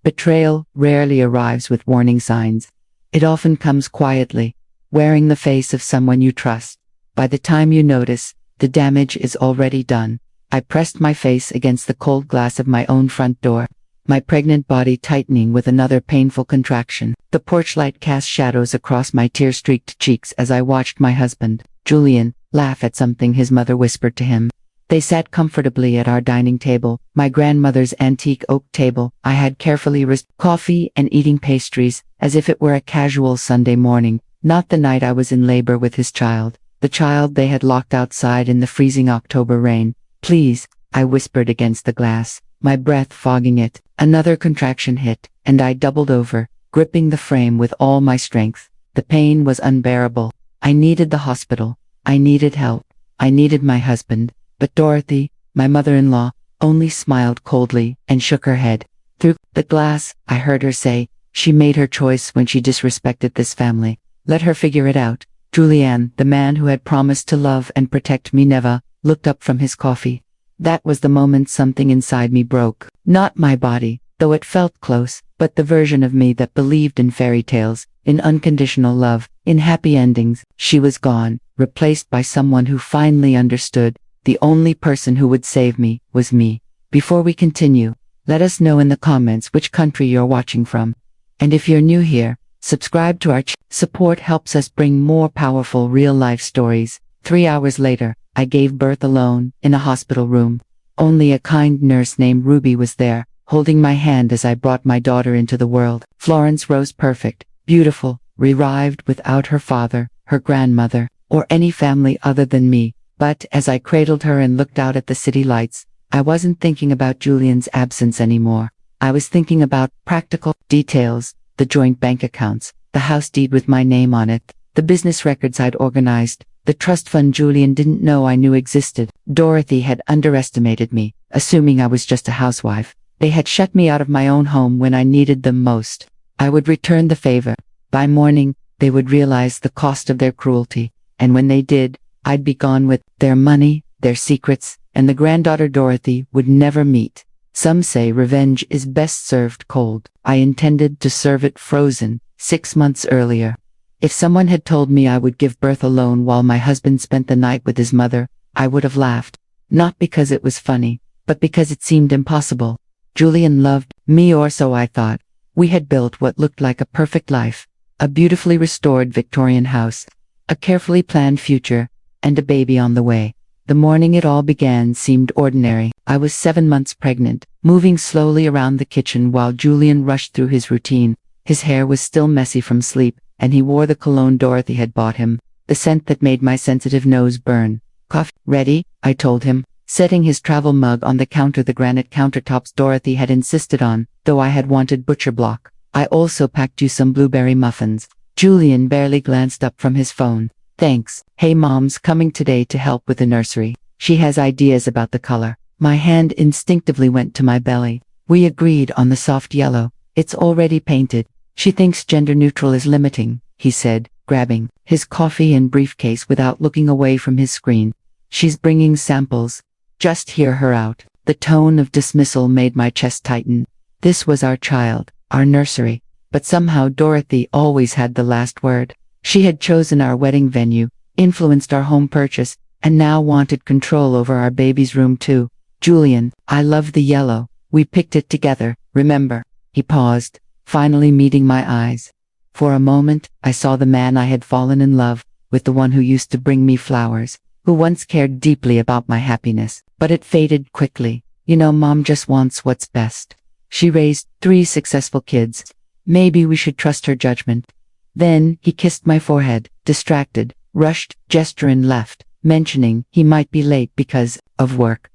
Betrayal rarely arrives with warning signs. It often comes quietly, wearing the face of someone you trust. By the time you notice, the damage is already done. I pressed my face against the cold glass of my own front door, my pregnant body tightening with another painful contraction. The porch light cast shadows across my tear-streaked cheeks as I watched my husband, Julian, laugh at something his mother whispered to him. They sat comfortably at our dining table, my grandmother's antique oak table. I had carefully risked coffee and eating pastries, as if it were a casual Sunday morning, not the night I was in labor with his child, the child they had locked outside in the freezing October rain. Please, I whispered against the glass, my breath fogging it. Another contraction hit, and I doubled over, gripping the frame with all my strength. The pain was unbearable. I needed the hospital. I needed help. I needed my husband. But Dorothy, my mother-in-law, only smiled coldly and shook her head. Through the glass, I heard her say, she made her choice when she disrespected this family. Let her figure it out. Julian, the man who had promised to love and protect me, never looked up from his coffee. That was the moment something inside me broke. Not my body, though it felt close, but the version of me that believed in fairy tales, in unconditional love, in happy endings. She was gone, replaced by someone who finally understood. The only person who would save me was me. Before we continue, let us know in the comments which country you're watching from. And if you're new here, subscribe to our channel. Support helps us bring more powerful real-life stories. 3 hours later, I gave birth alone, in a hospital room. Only a kind nurse named Ruby was there, holding my hand as I brought my daughter into the world. Florence rose perfect, beautiful, revived without her father, her grandmother, or any family other than me. But as I cradled her and looked out at the city lights, I wasn't thinking about Julian's absence anymore. I was thinking about practical details, the joint bank accounts, the house deed with my name on it, the business records I'd organized, the trust fund Julian didn't know I knew existed. Dorothy had underestimated me, assuming I was just a housewife. They had shut me out of my own home when I needed them most. I would return the favor. By morning, they would realize the cost of their cruelty, and when they did, I'd be gone with their money, their secrets, and the granddaughter Dorothy would never meet. Some say revenge is best served cold. I intended to serve it frozen, 6 months earlier. If someone had told me I would give birth alone while my husband spent the night with his mother, I would have laughed. Not because it was funny, but because it seemed impossible. Julian loved me, or so I thought. We had built what looked like a perfect life, a beautifully restored Victorian house, a carefully planned future, and a baby on the way. The morning it all began seemed ordinary. I was 7 months pregnant, moving slowly around the kitchen while Julian rushed through his routine. His hair was still messy from sleep, and he wore the cologne Dorothy had bought him, the scent that made my sensitive nose burn. Coffee ready, I told him, setting his travel mug on the counter, the granite countertops Dorothy had insisted on, though I had wanted butcher block. I also packed you some blueberry muffins. Julian barely glanced up from his phone. Thanks. Hey, Mom's coming today to help with the nursery. She has ideas about the color. My hand instinctively went to my belly. We agreed on the soft yellow. It's already painted. She thinks gender neutral is limiting, he said, grabbing his coffee and briefcase without looking away from his screen. She's bringing samples. Just hear her out. The tone of dismissal made my chest tighten. This was our child, our nursery. But somehow Dorothy always had the last word. She had chosen our wedding venue, influenced our home purchase, and now wanted control over our baby's room too. Julian, I love the yellow. We picked it together, remember? He paused, finally meeting my eyes. For a moment, I saw the man I had fallen in love with, the one who used to bring me flowers, who once cared deeply about my happiness. But it faded quickly. You know, Mom just wants what's best. She raised 3 successful kids. Maybe we should trust her judgment. Then he kissed my forehead, distracted, rushed gesture and left, mentioning he might be late because of work.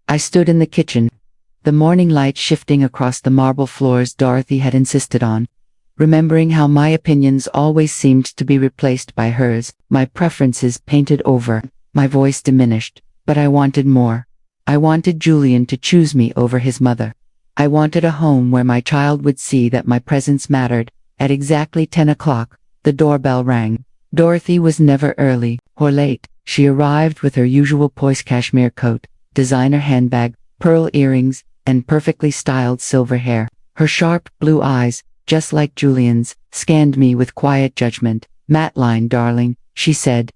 I stood in the kitchen, the morning light shifting across the marble floors Dorothy had insisted on. Remembering how my opinions always seemed to be replaced by hers, my preferences painted over, my voice diminished. But I wanted more. I wanted Julian to choose me over his mother. I wanted a home where my child would see that my presence mattered. At exactly 10 o'clock, the doorbell rang. Dorothy was never early or late. She arrived with her usual poise cashmere coat, designer handbag, pearl earrings, and perfectly styled silver hair. Her sharp blue eyes, just like Julian's, scanned me with quiet judgment. "Madeline, darling," she said,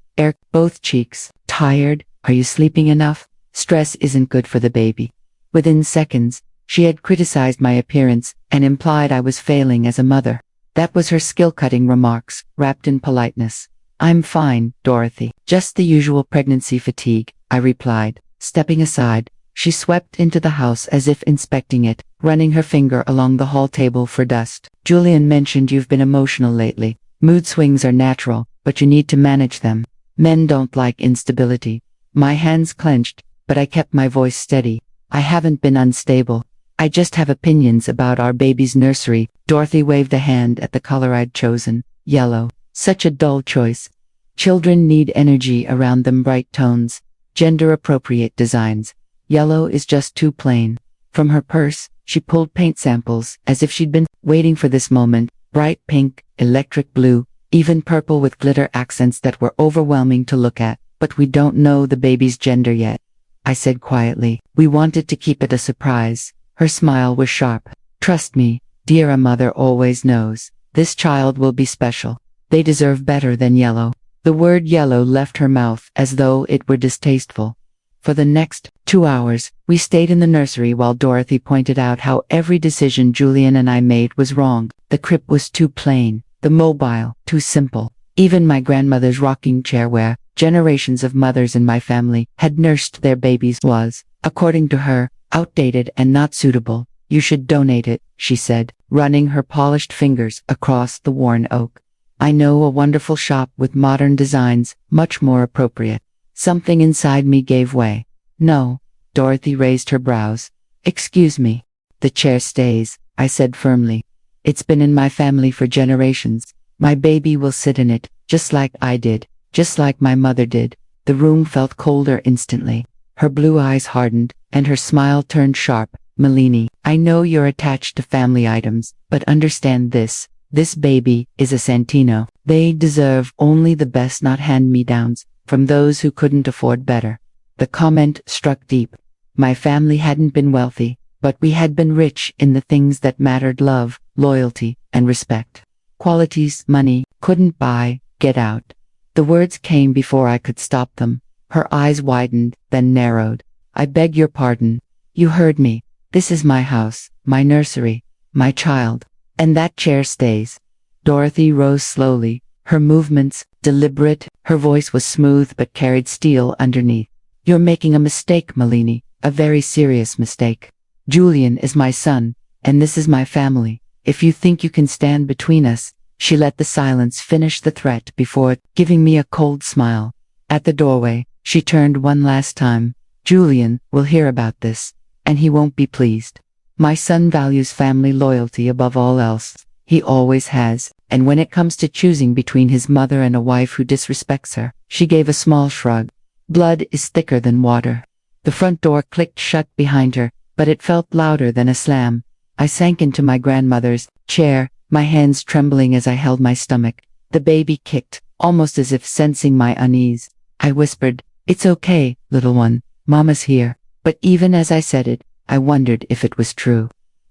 both cheeks. "Tired? Are you sleeping enough? Stress isn't good for the baby." Within seconds, she had criticized my appearance and implied I was failing as a mother. That was her skill-cutting remarks, wrapped in politeness. "I'm fine, Dorothy. Just the usual pregnancy fatigue," I replied. Stepping aside, she swept into the house as if inspecting it, running her finger along the hall table for dust. "Julian mentioned you've been emotional lately. Mood swings are natural, but you need to manage them. Men don't like instability." My hands clenched, but I kept my voice steady. "I haven't been unstable. I just have opinions about our baby's nursery." Dorothy waved a hand at the color I'd chosen. Yellow. Such a dull choice. Children need energy around them, bright tones, gender-appropriate designs. Yellow is just too plain. From her purse, she pulled paint samples, as if she'd been waiting for this moment. Bright pink, electric blue, even purple with glitter accents that were overwhelming to look at. "But we don't know the baby's gender yet," I said quietly. "We wanted to keep it a surprise." Her smile was sharp. "Trust me, dear, a mother always knows. This child will be special. They deserve better than yellow." The word yellow left her mouth as though it were distasteful. For the next 2 hours, we stayed in the nursery while Dorothy pointed out how every decision Julian and I made was wrong. The crib was too plain, the mobile too simple. Even my grandmother's rocking chair, where generations of mothers in my family had nursed their babies, was, according to her, outdated and not suitable. "You should donate it," she said, running her polished fingers across the worn oak. "I know a wonderful shop with modern designs, much more appropriate." Something inside me gave way. "No." Dorothy raised her brows. "Excuse me." "The chair stays," I said firmly. "It's been in my family for generations. My baby will sit in it, just like I did, just like my mother did." The room felt colder instantly. Her blue eyes hardened, and her smile turned sharp. "Malini, I know you're attached to family items, but understand this. This baby is a Santino. They deserve only the best, not hand-me-downs from those who couldn't afford better." The comment struck deep. My family hadn't been wealthy, but we had been rich in the things that mattered: love, loyalty, and respect. Qualities money couldn't buy. "Get out." The words came before I could stop them. Her eyes widened, then narrowed. "I beg your pardon. You heard me. This is my house, my nursery, my child. And that chair stays." Dorothy rose slowly, her movements deliberate. Her voice was smooth but carried steel underneath. "You're making a mistake, Malini, a very serious mistake. Julian is my son, and this is my family. If you think you can stand between us..." She let the silence finish the threat before giving me a cold smile. At the doorway, she turned one last time. "Julian will hear about this, and he won't be pleased. My son values family loyalty above all else. He always has, and when it comes to choosing between his mother and a wife who disrespects her..." She gave a small shrug. "Blood is thicker than water." The front door clicked shut behind her, but it felt louder than a slam. I sank into my grandmother's chair, my hands trembling as I held my stomach. The baby kicked, almost as if sensing my unease. I whispered, "It's okay, little one. Mama's here." But even as I said it, I wondered if it was true.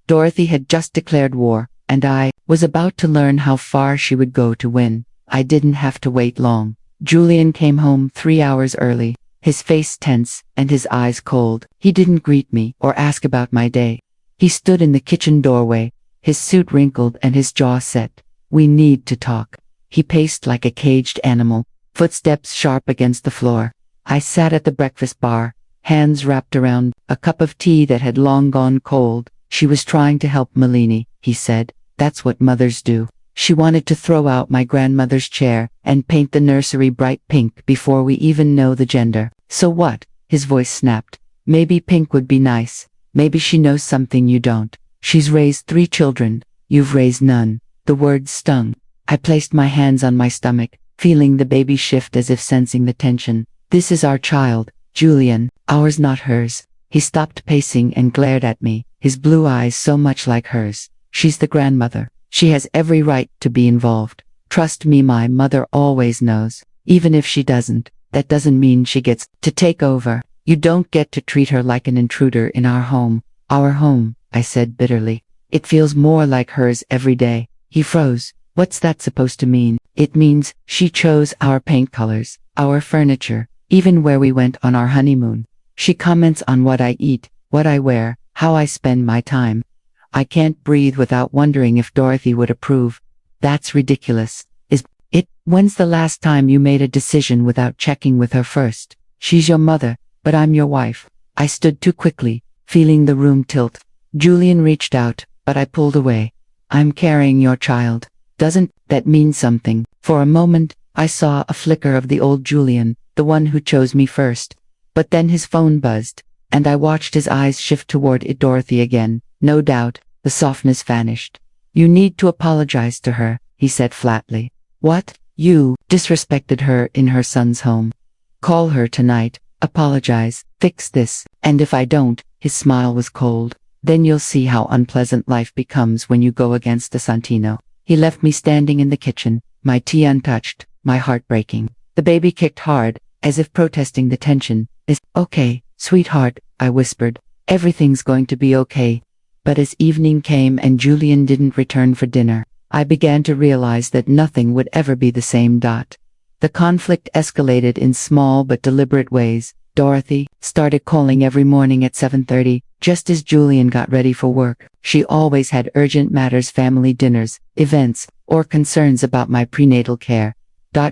Dorothy had just declared war, and I was about to learn how far she would go to win. I didn't have to wait long. Julian came home 3 hours early, his face tense and his eyes cold. He didn't greet me or ask about my day. He stood in the kitchen doorway, his suit wrinkled and his jaw set. "We need to talk." He paced like a caged animal, footsteps sharp against the floor. I sat at the breakfast bar, hands wrapped around a cup of tea that had long gone cold. "She was trying to help Malini," he said. "That's what mothers do." She wanted to throw out my grandmother's chair and paint the nursery bright pink before we even know the gender. "So what?" His voice snapped. "Maybe pink would be nice. Maybe she knows something you don't. She's raised 3 children. You've raised none." The words stung. I placed my hands on my stomach, feeling the baby shift as if sensing the tension. "This is our child, Julian, ours, not hers." He stopped pacing and glared at me, his blue eyes so much like hers. "She's the grandmother. She has every right to be involved. Trust me, my mother always knows. Even if she doesn't, that doesn't mean she gets to take over. You don't get to treat her like an intruder in our home." "Our home," I said bitterly. It feels more like hers every day. He froze. What's that supposed to mean? It means she chose our paint colors, our furniture, even where we went on our honeymoon. She comments on what I eat, what I wear, how I spend my time. I can't breathe without wondering if Dorothy would approve. That's ridiculous. Is it? When's the last time you made a decision without checking with her first? She's your mother, but I'm your wife. I stood too quickly, feeling the room tilt. Julian reached out, but I pulled away. I'm carrying your child. Doesn't that mean something? For a moment, I saw a flicker of the old Julian, the one who chose me first. But then his phone buzzed, and I watched his eyes shift toward it. Dorothy again. No doubt, the softness vanished. You need to apologize to her, he said flatly. What? You disrespected her in her son's home. Call her tonight, apologize, fix this, and if I don't, his smile was cold, then you'll see how unpleasant life becomes when you go against the Santino. He left me standing in the kitchen, my tea untouched, my heart breaking. The baby kicked hard, as if protesting the tension. Is okay, sweetheart, I whispered. Everything's going to be okay. But as evening came and Julian didn't return for dinner, I began to realize that nothing would ever be the same. The conflict escalated in small but deliberate ways. Dorothy started calling every morning at 7:30, just as Julian got ready for work. She always had urgent matters, family dinners, events, or concerns about my prenatal care.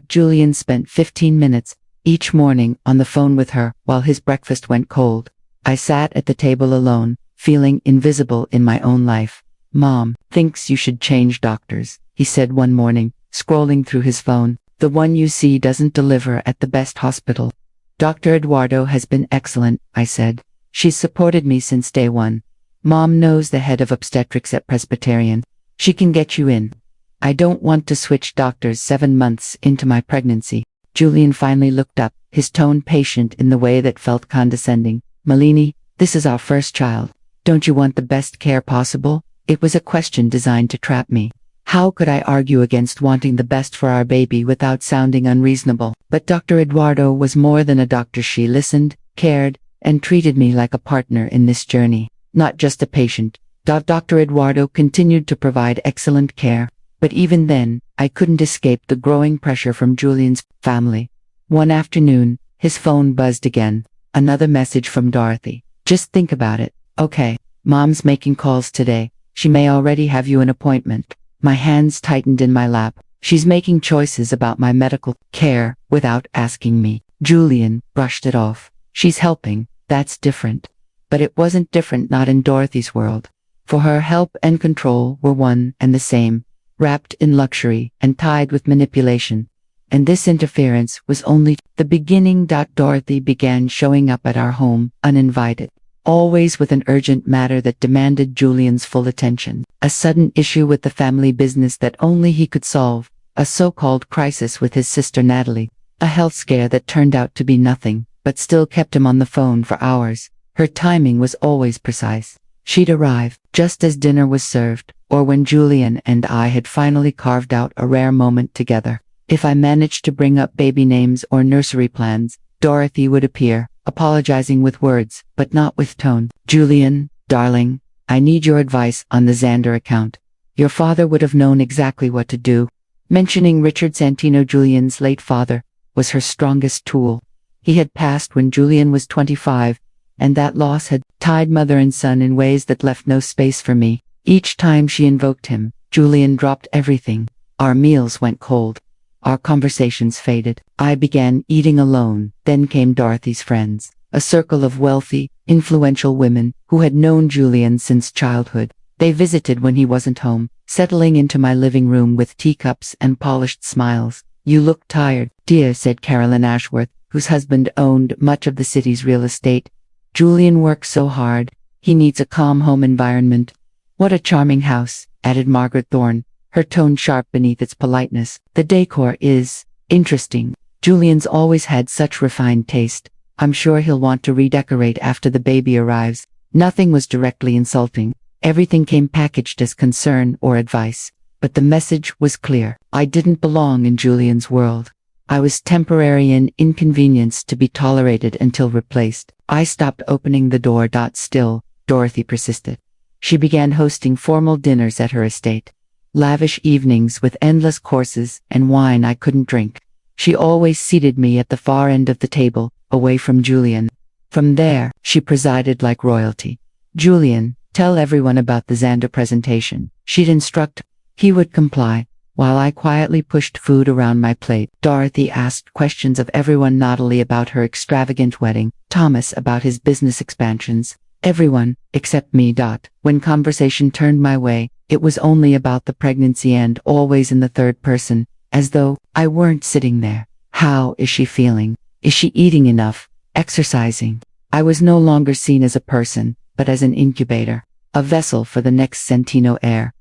Julian spent 15 minutes each morning on the phone with her while his breakfast went cold. I sat at the table alone, feeling invisible in my own life. Mom thinks you should change doctors, he said one morning, scrolling through his phone. The one you see doesn't deliver at the best hospital. Dr. Eduardo has been excellent, I said. She's supported me since day one. Mom knows the head of obstetrics at Presbyterian. She can get you in. I don't want to switch doctors 7 months into my pregnancy. Julian finally looked up, his tone patient in the way that felt condescending. Malini, this is our first child. Don't you want the best care possible? It was a question designed to trap me. How could I argue against wanting the best for our baby without sounding unreasonable? But Dr. Eduardo was more than a doctor. She listened, cared, and treated me like a partner in this journey, not just a patient. Dr. Eduardo continued to provide excellent care, but even then, I couldn't escape the growing pressure from Julian's family. One afternoon, his phone buzzed again. Another message from Dorothy. Just think about it. Okay, Mom's making calls today. She may already have you an appointment. My hands tightened in my lap. She's making choices about my medical care without asking me. Julian brushed it off. She's helping. That's different. But it wasn't different, not in Dorothy's world. For her, help and control were one and the same, wrapped in luxury and tied with manipulation. And this interference was only the beginning. Dorothy began showing up at our home, uninvited. Always with an urgent matter that demanded Julian's full attention. A sudden issue with the family business that only he could solve. A so-called crisis with his sister Natalie. A health scare that turned out to be nothing, but still kept him on the phone for hours. Her timing was always precise. She'd arrive just as dinner was served, or when Julian and I had finally carved out a rare moment together. If I managed to bring up baby names or nursery plans, Dorothy would appear, apologizing with words, but not with tone. Julian, darling, I need your advice on the Xander account. Your father would have known exactly what to do. Mentioning Richard Santino, Julian's late father, was her strongest tool. He had passed when Julian was 25, and that loss had tied mother and son in ways that left no space for me. Each time she invoked him, Julian dropped everything. Our meals went cold. Our conversations faded. I began eating alone. Then came Dorothy's friends, a circle of wealthy, influential women who had known Julian since childhood. They visited when he wasn't home, settling into my living room with teacups and polished smiles. You look tired, dear, said Carolyn Ashworth, whose husband owned much of the city's real estate. Julian works so hard. He needs a calm home environment. What a charming house, added Margaret Thorne, her tone sharp beneath its politeness. The decor is interesting. Julian's always had such refined taste. I'm sure he'll want to redecorate after the baby arrives. Nothing was directly insulting. Everything came packaged as concern or advice. But the message was clear. I didn't belong in Julian's world. I was temporary and inconvenienced to be tolerated until replaced. I stopped opening the door. Still, Dorothy persisted. She began hosting formal dinners at her estate. Lavish evenings with endless courses and wine I couldn't drink. She always seated me at the far end of the table, away from Julian. From there, she presided like royalty. Julian, tell everyone about the Xander presentation. She'd instruct. He would comply, while I quietly pushed food around my plate. Dorothy asked questions of everyone, Natalie about her extravagant wedding, Thomas about his business expansions. Everyone, except me. When conversation turned my way, it was only about the pregnancy and always in the third person, as though I weren't sitting there. How is she feeling? Is she eating enough? Exercising? I was no longer seen as a person, but as an incubator, a vessel for the next Centino heir.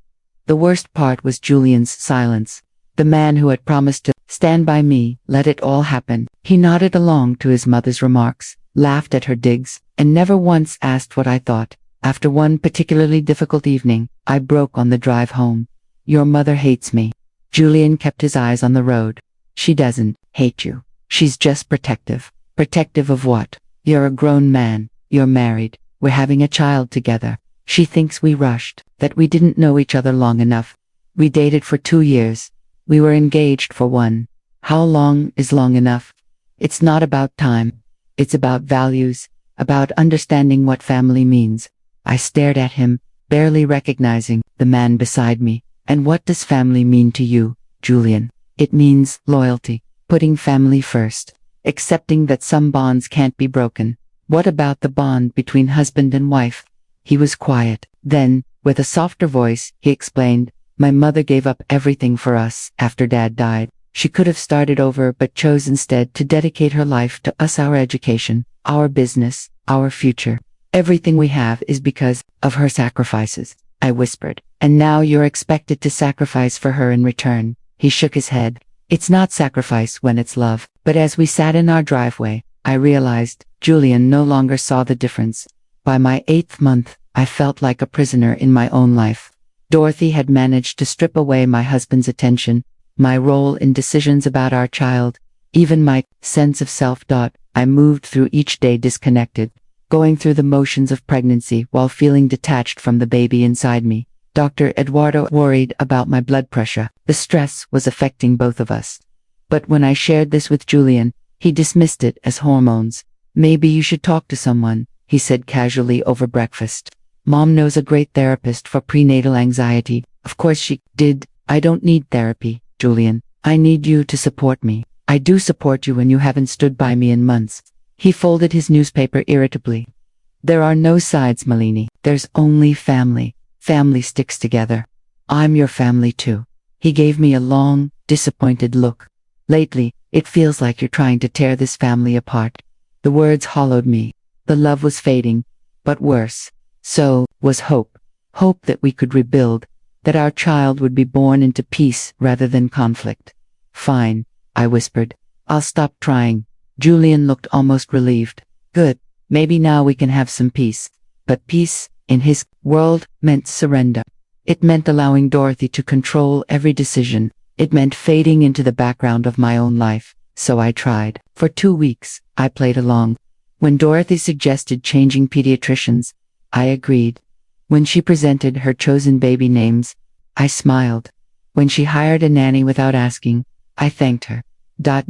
The worst part was Julian's silence. The man who had promised to stand by me let it all happen. He nodded along to his mother's remarks, laughed at her digs, and never once asked what I thought. After one particularly difficult evening, I broke on the drive home. Your mother hates me. Julian kept his eyes on the road. She doesn't hate you. She's just protective. Protective of what? You're a grown man. You're married. We're having a child together. She thinks we rushed, that we didn't know each other long enough. We dated for 2 years. We were engaged for 1. How long is long enough? It's not about time. It's about values, about understanding what family means. I stared at him, barely recognizing the man beside me. And what does family mean to you, Julian? It means loyalty, putting family first, accepting that some bonds can't be broken. What about the bond between husband and wife? He was quiet. Then, with a softer voice, he explained, my mother gave up everything for us after Dad died. She could have started over but chose instead to dedicate her life to us, our education, our business, our future. Everything we have is because of her sacrifices, I whispered. And now you're expected to sacrifice for her in return. He shook his head. It's not sacrifice when it's love. But as we sat in our driveway, I realized Julian no longer saw the difference. By my 8th month, I felt like a prisoner in my own life. Dorothy had managed to strip away my husband's attention, my role in decisions about our child, even my sense of self. I moved through each day disconnected, going through the motions of pregnancy while feeling detached from the baby inside me. Dr. Eduardo worried about my blood pressure. The stress was affecting both of us. But when I shared this with Julian, he dismissed it as hormones. Maybe you should talk to someone, he said casually over breakfast. Mom knows a great therapist for prenatal anxiety. Of course she did. I don't need therapy, Julian. I need you to support me. I do support you when you haven't stood by me in months. He folded his newspaper irritably. There are no sides, Malini. There's only family. Family sticks together. I'm your family too. He gave me a long, disappointed look. Lately, it feels like you're trying to tear this family apart. The words hollowed me. The love was fading, but worse. So was hope. Hope that we could rebuild, that our child would be born into peace rather than conflict. Fine, I whispered. I'll stop trying. Julian looked almost relieved. Good. Maybe now we can have some peace. But peace, in his world, meant surrender. It meant allowing Dorothy to control every decision. It meant fading into the background of my own life. So I tried. For 2 weeks, I played along. When Dorothy suggested changing pediatricians, I agreed. When she presented her chosen baby names, I smiled. When she hired a nanny without asking, I thanked her.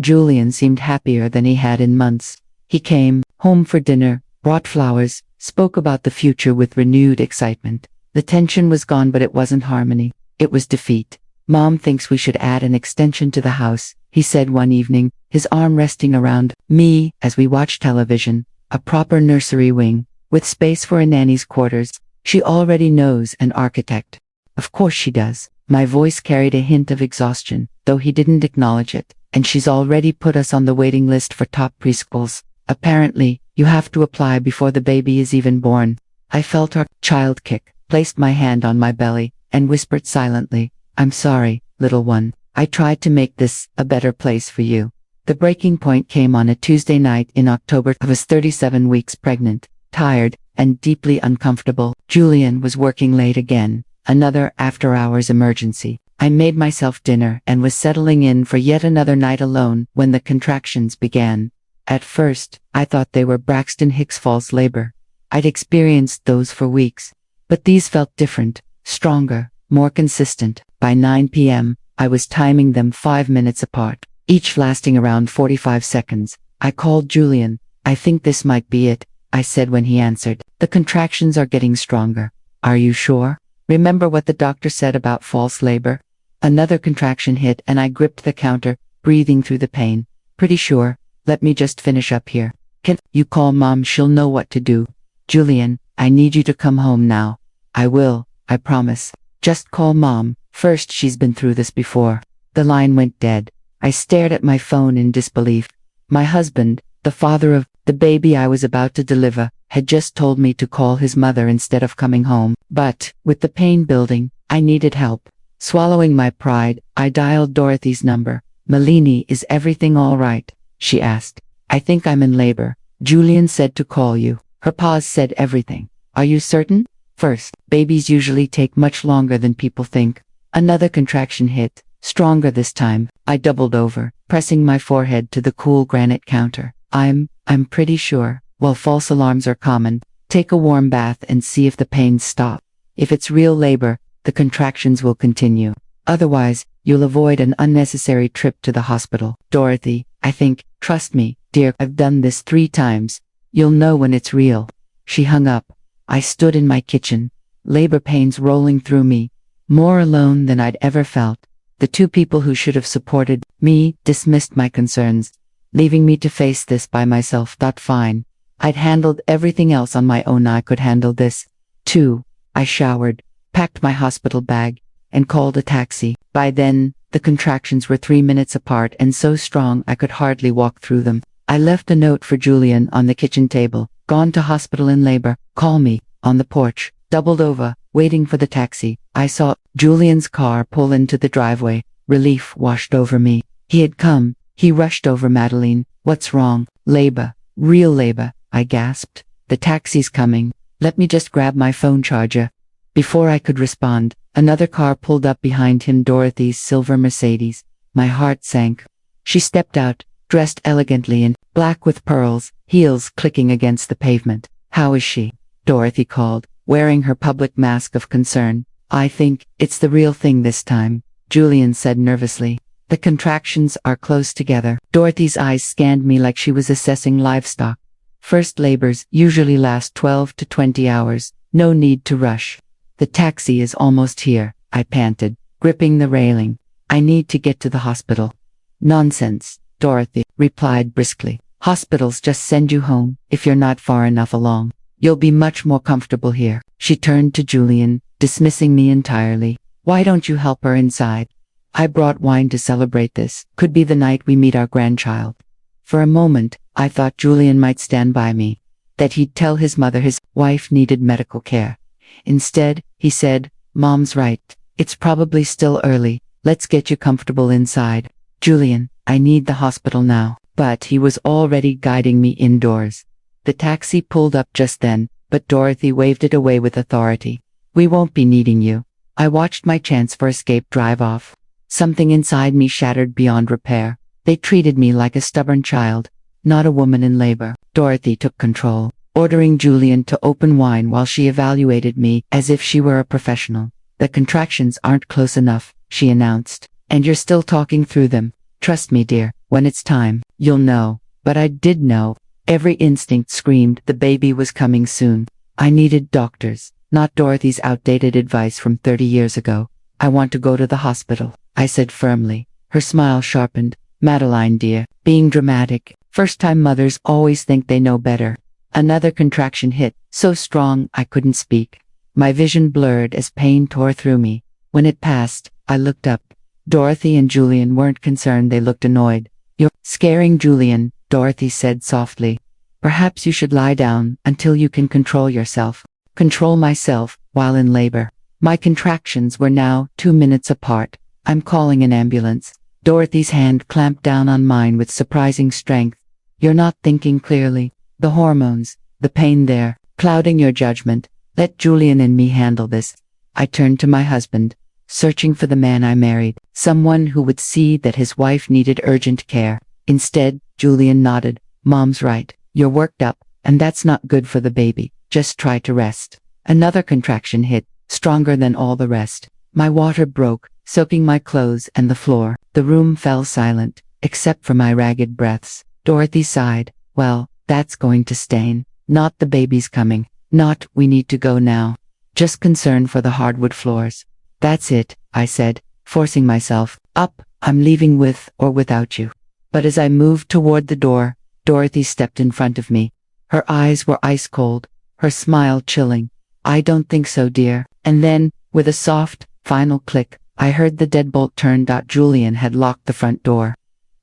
Julian seemed happier than he had in months. He came home for dinner, brought flowers, spoke about the future with renewed excitement. The tension was gone, but it wasn't harmony. It was defeat. Mom thinks we should add an extension to the house, he said one evening, his arm resting around me as we watched television. A proper nursery wing, with space for a nanny's quarters. She already knows an architect. Of course she does. My voice carried a hint of exhaustion, though he didn't acknowledge it. And she's already put us on the waiting list for top preschools. Apparently, you have to apply before the baby is even born. I felt our child kick, placed my hand on my belly, and whispered silently, I'm sorry, little one. I tried to make this a better place for you. The breaking point came on a Tuesday night in October. I was 37 weeks pregnant, tired, and deeply uncomfortable. Julian was working late again, another after-hours emergency. I made myself dinner and was settling in for yet another night alone when the contractions began. At first, I thought they were Braxton Hicks' false labor. I'd experienced those for weeks. But these felt different, stronger, more consistent. By 9 p.m., I was timing them 5 minutes apart, each lasting around 45 seconds. I called Julian. "I think this might be it," I said when he answered. "The contractions are getting stronger." "Are you sure? Remember what the doctor said about false labor?" Another contraction hit and I gripped the counter, breathing through the pain. "Pretty sure. Let me just finish up here." "Can you call Mom? She'll know what to do." "Julian, I need you to come home now." "I will, I promise. Just call Mom first. She's been through this before." The line went dead. I stared at my phone in disbelief. My husband, the father of the baby I was about to deliver, had just told me to call his mother instead of coming home. But, with the pain building, I needed help. Swallowing my pride, I dialed Dorothy's number. "Malini, is everything all right?" she asked. "I think I'm in labor. Julian said to call you." Her pause said everything. "Are you certain?" "First, babies usually take much longer than people think." Another contraction hit, stronger this time. I doubled over, pressing my forehead to the cool granite counter. I'm pretty sure. Well, false alarms are common. Take a warm bath and see if the pains stop. If it's real labor, the contractions will continue. Otherwise, you'll avoid an unnecessary trip to the hospital. "Dorothy, I think, trust me, dear, I've done this 3 times. You'll know when it's real." She hung up. I stood in my kitchen, labor pains rolling through me, more alone than I'd ever felt. The 2 people who should have supported me dismissed my concerns, leaving me to face this by myself. Thought fine. I'd handled everything else on my own. I could handle this, too. I showered, packed my hospital bag, and called a taxi. By then, the contractions were 3 minutes apart and so strong I could hardly walk through them. I left a note for Julian on the kitchen table. "Gone to hospital in labor. Call me." On the porch, doubled over, waiting for the taxi, I saw Julian's car pull into the driveway. Relief washed over me. He had come. He rushed over. "Madeline, what's wrong?" "Labor. Real labor," I gasped. "The taxi's coming. Let me just grab my phone charger." Before I could respond, another car pulled up behind him. Dorothy's silver Mercedes. My heart sank. She stepped out, dressed elegantly in black with pearls, heels clicking against the pavement. "How is she?" Dorothy called, wearing her public mask of concern. "I think it's the real thing this time," Julian said nervously. "The contractions are close together." Dorothy's eyes scanned me like she was assessing livestock. "First labors usually last 12 to 20 hours. No need to rush." "The taxi is almost here," I panted, gripping the railing. "I need to get to the hospital." "Nonsense," Dorothy replied briskly. "Hospitals just send you home if you're not far enough along. You'll be much more comfortable here." She turned to Julian, dismissing me entirely. "Why don't you help her inside?" "I brought wine to celebrate this. Could be the night we meet our grandchild." For a moment, I thought Julian might stand by me, that he'd tell his mother his wife needed medical care. Instead, he said, "Mom's right. It's probably still early. Let's get you comfortable inside." "Julian, I need the hospital now." But he was already guiding me indoors. The taxi pulled up just then, but Dorothy waved it away with authority. "We won't be needing you." I watched my chance for escape drive off. Something inside me shattered beyond repair. They treated me like a stubborn child, not a woman in labor. Dorothy took control, ordering Julian to open wine while she evaluated me as if she were a professional. "The contractions aren't close enough," she announced. "And you're still talking through them. Trust me, dear, when it's time, you'll know." But I did know. Every instinct screamed the baby was coming soon. I needed doctors, not Dorothy's outdated advice from 30 years ago. "I want to go to the hospital," I said firmly. Her smile sharpened. "Madeline, dear, being dramatic. First-time mothers always think they know better." Another contraction hit, so strong I couldn't speak. My vision blurred as pain tore through me. When it passed, I looked up. Dorothy and Julian weren't concerned. They looked annoyed. "You're scaring Julian," Dorothy said softly. "Perhaps you should lie down until you can control yourself." Control myself while in labor. My contractions were now 2 minutes apart. "I'm calling an ambulance." Dorothy's hand clamped down on mine with surprising strength. "You're not thinking clearly. The hormones, the pain there, clouding your judgment. Let Julian and me handle this." I turned to my husband, searching for the man I married, someone who would see that his wife needed urgent care. Instead, Julian nodded. "Mom's right. You're worked up, and that's not good for the baby. Just try to rest." Another contraction hit, stronger than all the rest. My water broke, soaking my clothes and the floor. The room fell silent, except for my ragged breaths. Dorothy sighed. Well, that's going to stain. Not the baby's coming. Not, we need to go now. Just concern for the hardwood floors. That's it, I said, forcing myself. Up, I'm leaving with or without you. But as I moved toward the door, Dorothy stepped in front of me. Her eyes were ice cold, her smile chilling. I don't think so, dear. And then, with a soft, final click, I heard the deadbolt turn. Julian had locked the front door.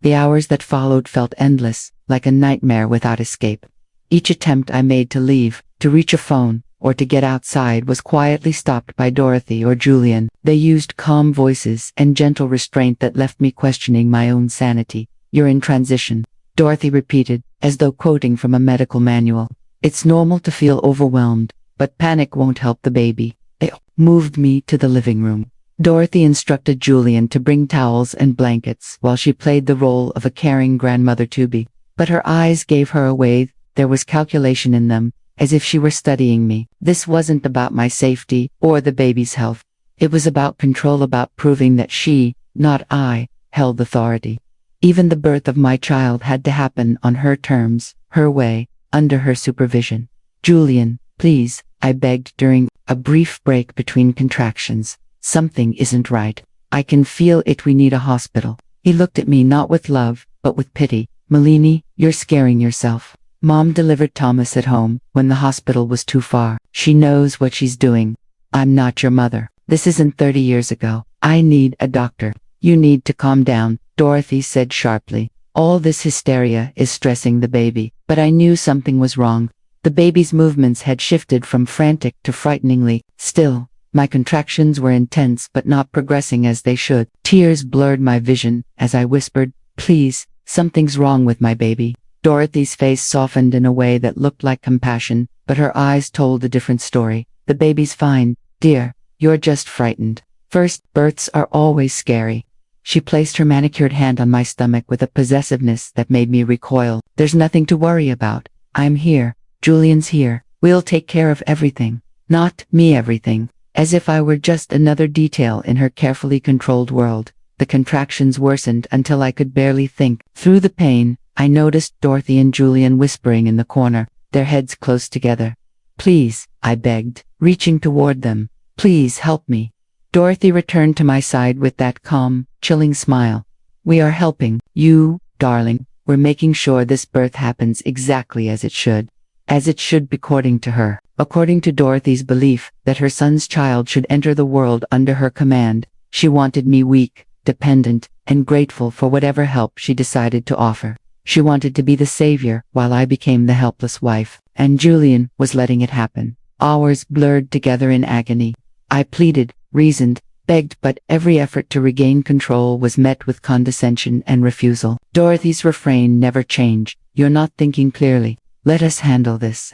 The hours that followed felt endless, like a nightmare without escape. Each attempt I made to leave, to reach a phone, or to get outside was quietly stopped by Dorothy or Julian. They used calm voices and gentle restraint that left me questioning my own sanity. You're in transition, Dorothy repeated, as though quoting from a medical manual. It's normal to feel overwhelmed, but panic won't help the baby. They moved me to the living room. Dorothy instructed Julian to bring towels and blankets while she played the role of a caring grandmother to be. But her eyes gave her away. There was calculation in them, as if she were studying me. This wasn't about my safety or the baby's health. It was about control, about proving that she, not I, held authority. Even the birth of my child had to happen on her terms, her way, under her supervision. Julian, please, I begged during a brief break between contractions. Something isn't right. I can feel it. We need a hospital. He looked at me not with love, but with pity. Malini, you're scaring yourself. Mom delivered Thomas at home when the hospital was too far. She knows what she's doing. I'm not your mother. This isn't 30 years ago. I need a doctor. You need to calm down, Dorothy said sharply. All this hysteria is stressing the baby. But I knew something was wrong. The baby's movements had shifted from frantic to frighteningly still. My contractions were intense but not progressing as they should. Tears blurred my vision as I whispered, please, something's wrong with my baby. Dorothy's face softened in a way that looked like compassion, but her eyes told a different story. The baby's fine, dear. You're just frightened. First births are always scary. She placed her manicured hand on my stomach with a possessiveness that made me recoil. There's nothing to worry about. I'm here. Julian's here. We'll take care of everything. Not me everything. As if I were just another detail in her carefully controlled world. The contractions worsened until I could barely think. Through the pain, I noticed Dorothy and Julian whispering in the corner, their heads close together. Please, I begged, reaching toward them. Please help me. Dorothy returned to my side with that calm, chilling smile. We are helping you, darling. We're making sure this birth happens exactly as it should. As it should be according to her. According to Dorothy's belief that her son's child should enter the world under her command, she wanted me weak, dependent, and grateful for whatever help she decided to offer. She wanted to be the savior while I became the helpless wife, and Julian was letting it happen. Hours blurred together in agony. I pleaded, reasoned, begged, but every effort to regain control was met with condescension and refusal. Dorothy's refrain never changed. You're not thinking clearly. Let us handle this.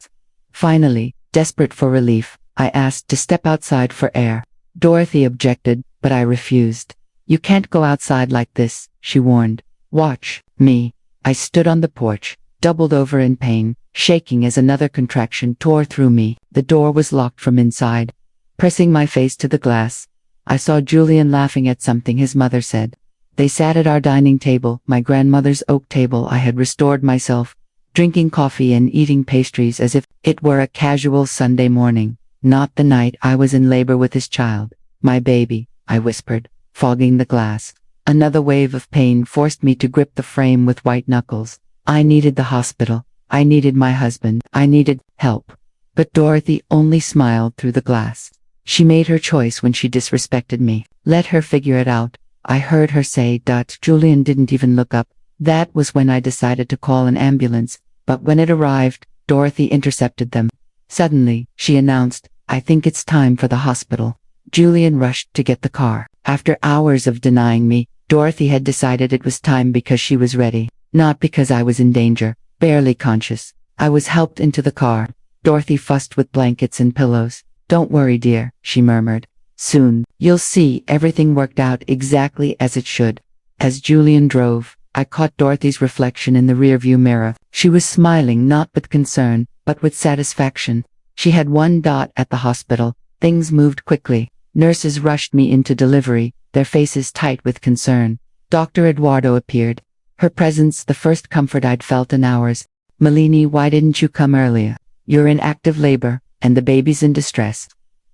Finally, desperate for relief, I asked to step outside for air. Dorothy objected, but I refused. You can't go outside like this, she warned. Watch me. I stood on the porch, doubled over in pain, shaking as another contraction tore through me. The door was locked from inside. Pressing my face to the glass, I saw Julian laughing at something his mother said. They sat at our dining table, my grandmother's oak table. I had restored myself, drinking coffee and eating pastries as if it were a casual Sunday morning, not the night I was in labor with his child. My baby, I whispered, fogging the glass. Another wave of pain forced me to grip the frame with white knuckles. I needed the hospital. I needed my husband. I needed help. But Dorothy only smiled through the glass. She made her choice when she disrespected me. Let her figure it out, I heard her say. Julian didn't even look up. That was when I decided to call an ambulance, but when it arrived, Dorothy intercepted them. Suddenly, she announced, I think it's time for the hospital. Julian rushed to get the car. After hours of denying me, Dorothy had decided it was time because she was ready, not because I was in danger, barely conscious. I was helped into the car. Dorothy fussed with blankets and pillows. Don't worry, dear, she murmured. Soon, you'll see everything worked out exactly as it should. As Julian drove, I caught Dorothy's reflection in the rearview mirror. She was smiling not with concern, but with satisfaction. She had 1. At the hospital, things moved quickly. Nurses rushed me into delivery, their faces tight with concern. Dr. Eduardo appeared. Her presence the first comfort I'd felt in hours. "Malini, why didn't you come earlier? You're in active labor, and the baby's in distress."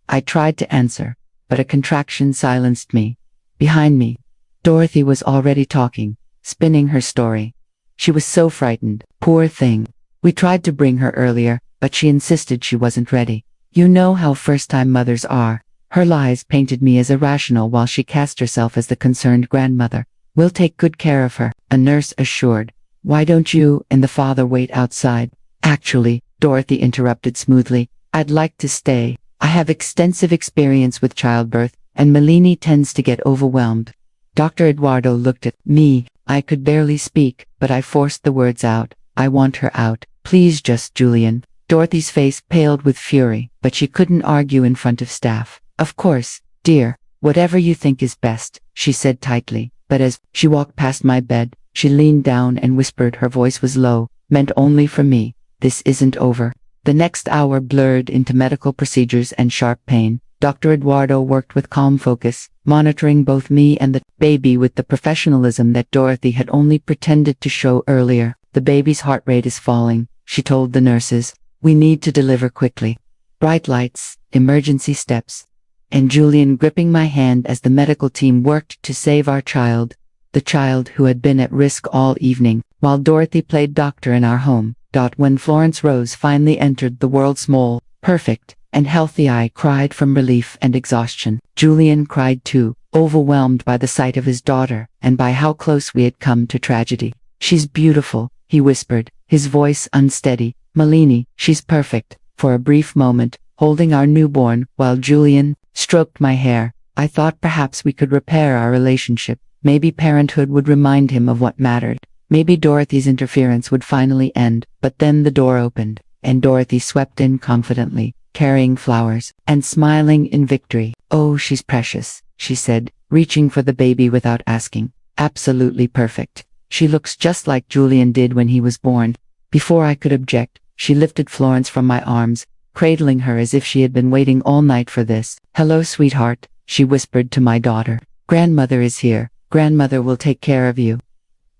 I tried to answer, but a contraction silenced me. Behind me, Dorothy was already talking, spinning her story. She was so frightened, poor thing. We tried to bring her earlier, but she insisted she wasn't ready. You know how first-time mothers are. Her lies painted me as irrational while she cast herself as the concerned grandmother. "We'll take good care of her," a nurse assured. "Why don't you and the father wait outside?" "Actually," Dorothy interrupted smoothly, "I'd like to stay. I have extensive experience with childbirth, and Malini tends to get overwhelmed." Dr. Eduardo looked at me. I could barely speak, but I forced the words out. "I want her out. Please just Julian." Dorothy's face paled with fury, but she couldn't argue in front of staff. "Of course, dear, whatever you think is best," she said tightly. But as she walked past my bed, she leaned down and whispered. Her voice was low, meant only for me. "This isn't over." The next hour blurred into medical procedures and sharp pain. Dr. Eduardo worked with calm focus, monitoring both me and the baby with the professionalism that Dorothy had only pretended to show earlier. "The baby's heart rate is falling," she told the nurses. "We need to deliver quickly." Bright lights, emergency steps, and Julian gripping my hand as the medical team worked to save our child, the child who had been at risk all evening, while Dorothy played doctor in our home. When Florence Rose finally entered the world small, perfect, and healthy, I cried from relief and exhaustion. Julian cried too, overwhelmed by the sight of his daughter and by how close we had come to tragedy. "She's beautiful," he whispered, his voice unsteady. "Malini, she's perfect." For a brief moment, holding our newborn, while Julian stroked my hair, I thought perhaps we could repair our relationship. Maybe parenthood would remind him of what mattered. Maybe Dorothy's interference would finally end. But then the door opened, and Dorothy swept in confidently, carrying flowers, and smiling in victory. "Oh, she's precious," she said, reaching for the baby without asking. "Absolutely perfect. She looks just like Julian did when he was born." Before I could object, she lifted Florence from my arms, cradling her as if she had been waiting all night for this. "Hello, sweetheart," she whispered to my daughter. "Grandmother is here. Grandmother will take care of you."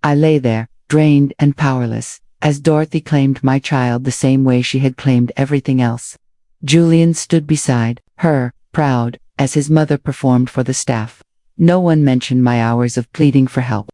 I lay there, drained and powerless, as Dorothy claimed my child the same way she had claimed everything else. Julian stood beside her, proud, as his mother performed for the staff. No one mentioned my hours of pleading for help.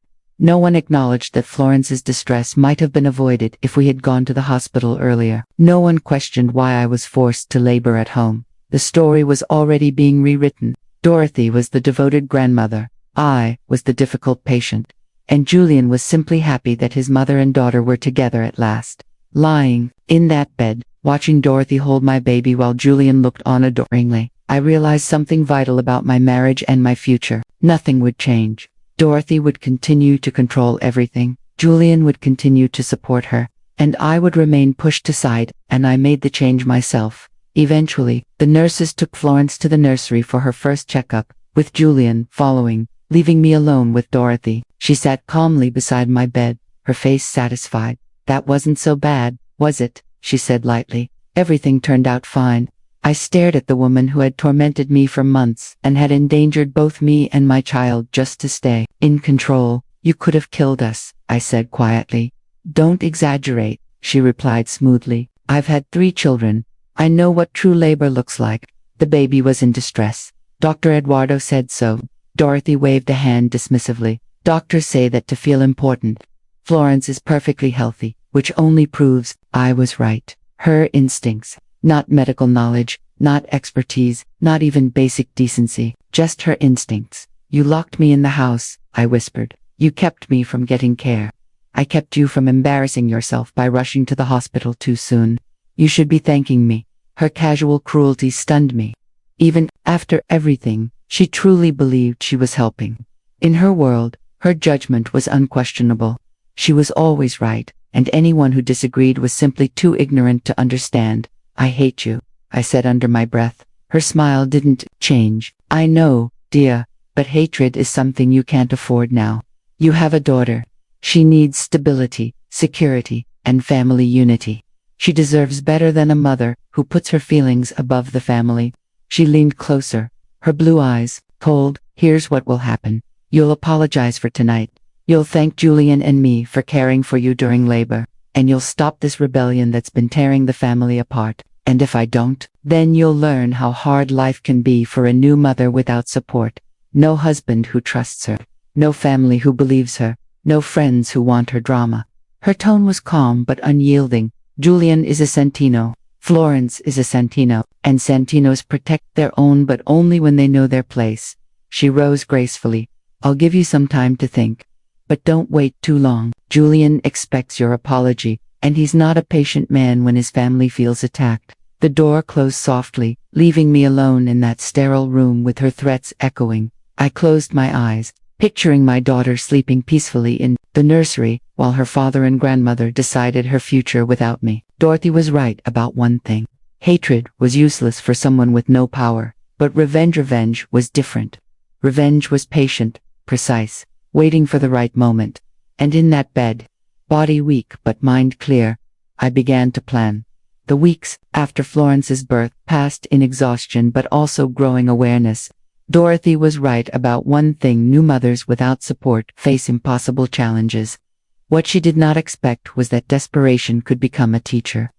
No one acknowledged that Florence's distress might have been avoided if we had gone to the hospital earlier. No one questioned why I was forced to labor at home. The story was already being rewritten. Dorothy was the devoted grandmother. I was the difficult patient. And Julian was simply happy that his mother and daughter were together at last. Lying in that bed, watching Dorothy hold my baby while Julian looked on adoringly, I realized something vital about my marriage and my future. Nothing would change. Dorothy would continue to control everything. Julian would continue to support her, and I would remain pushed aside, and I made the change myself. Eventually, the nurses took Florence to the nursery for her first checkup, with Julian following, leaving me alone with Dorothy. She sat calmly beside my bed, her face satisfied. "That wasn't so bad, was it?" she said lightly. "Everything turned out fine." I stared at the woman who had tormented me for months and had endangered both me and my child just to stay in control. "You could have killed us," I said quietly. "Don't exaggerate," she replied smoothly. "I've had 3 children. I know what true labor looks like." The baby was in distress. Dr. Eduardo said so. Dorothy waved a hand dismissively. "Doctors say that to feel important. Florence is perfectly healthy, which only proves I was right." Her instincts, not medical knowledge, not expertise, not even basic decency, just her instincts. "You locked me in the house," I whispered. "You kept me from getting care. I kept you from embarrassing yourself by rushing to the hospital too soon. You should be thanking me." Her casual cruelty stunned me. Even after everything, she truly believed she was helping. In her world, her judgment was unquestionable. She was always right, and anyone who disagreed was simply too ignorant to understand. "I hate you," I said under my breath. Her smile didn't change. "I know, dear, but hatred is something you can't afford now. You have a daughter. She needs stability, security, and family unity. She deserves better than a mother who puts her feelings above the family. She leaned closer, her blue eyes cold. Here's what will happen. You'll apologize for tonight. You'll thank Julian and me for caring for you during labor. And you'll stop this rebellion that's been tearing the family apart. And if I don't, then you'll learn how hard life can be for a new mother without support. No husband who trusts her. No family who believes her. No friends who want her drama. Her tone was calm but unyielding. Julian is a Santino. Florence is a Santino. And Santinos protect their own but only when they know their place. She rose gracefully. I'll give you some time to think. But don't wait too long. Julian expects your apology, and he's not a patient man when his family feels attacked. The door closed softly, leaving me alone in that sterile room with her threats echoing. I closed my eyes, picturing my daughter sleeping peacefully in the nursery, while her father and grandmother decided her future without me. Dorothy was right about one thing. Hatred was useless for someone with no power, but revenge was different. Revenge was patient, precise, waiting for the right moment. And in that bed, body weak but mind clear, I began to plan. The weeks after Florence's birth passed in exhaustion but also growing awareness. Dorothy was right about one thing: new mothers without support face impossible challenges. What she did not expect was that desperation could become a teacher.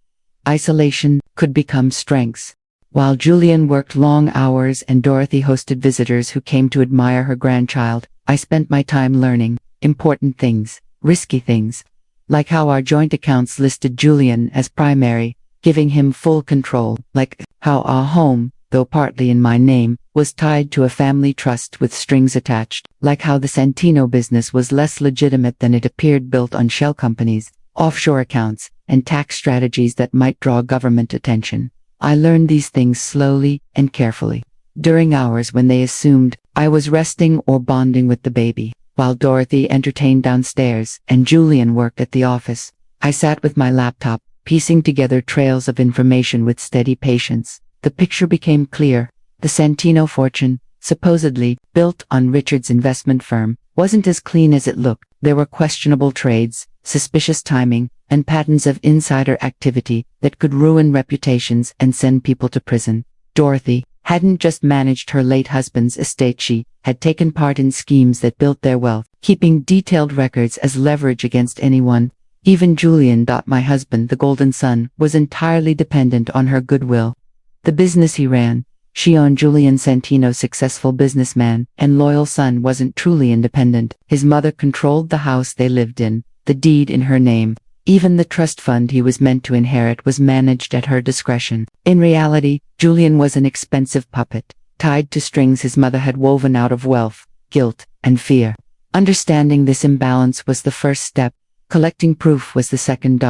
Isolation could become strengths. While Julian worked long hours and Dorothy hosted visitors who came to admire her grandchild, I spent my time learning important things, risky things, like how our joint accounts listed Julian as primary, giving him full control, like how our home, though partly in my name, was tied to a family trust with strings attached, like how the Santino business was less legitimate than it appeared, built on shell companies, offshore accounts, and tax strategies that might draw government attention. I learned these things slowly and carefully. During hours when they assumed I was resting or bonding with the baby, while Dorothy entertained downstairs and Julian worked at the office, I sat with my laptop, piecing together trails of information with steady patience. The picture became clear. The Santino fortune, supposedly built on Richard's investment firm, wasn't as clean as it looked. There were questionable trades, suspicious timing, and patterns of insider activity that could ruin reputations and send people to prison. Dorothy hadn't just managed her late husband's estate, she had taken part in schemes that built their wealth, keeping detailed records as leverage against anyone. Even Julian, my husband, the golden son, was entirely dependent on her goodwill. The business he ran, she owned. Julian Santino, successful businessman and loyal son, wasn't truly independent. His mother controlled the house they lived in, the deed in her name. Even the trust fund he was meant to inherit was managed at her discretion. In reality, Julian was an expensive puppet, tied to strings his mother had woven out of wealth, guilt, and fear. Understanding this imbalance was the first step. Collecting proof was the second.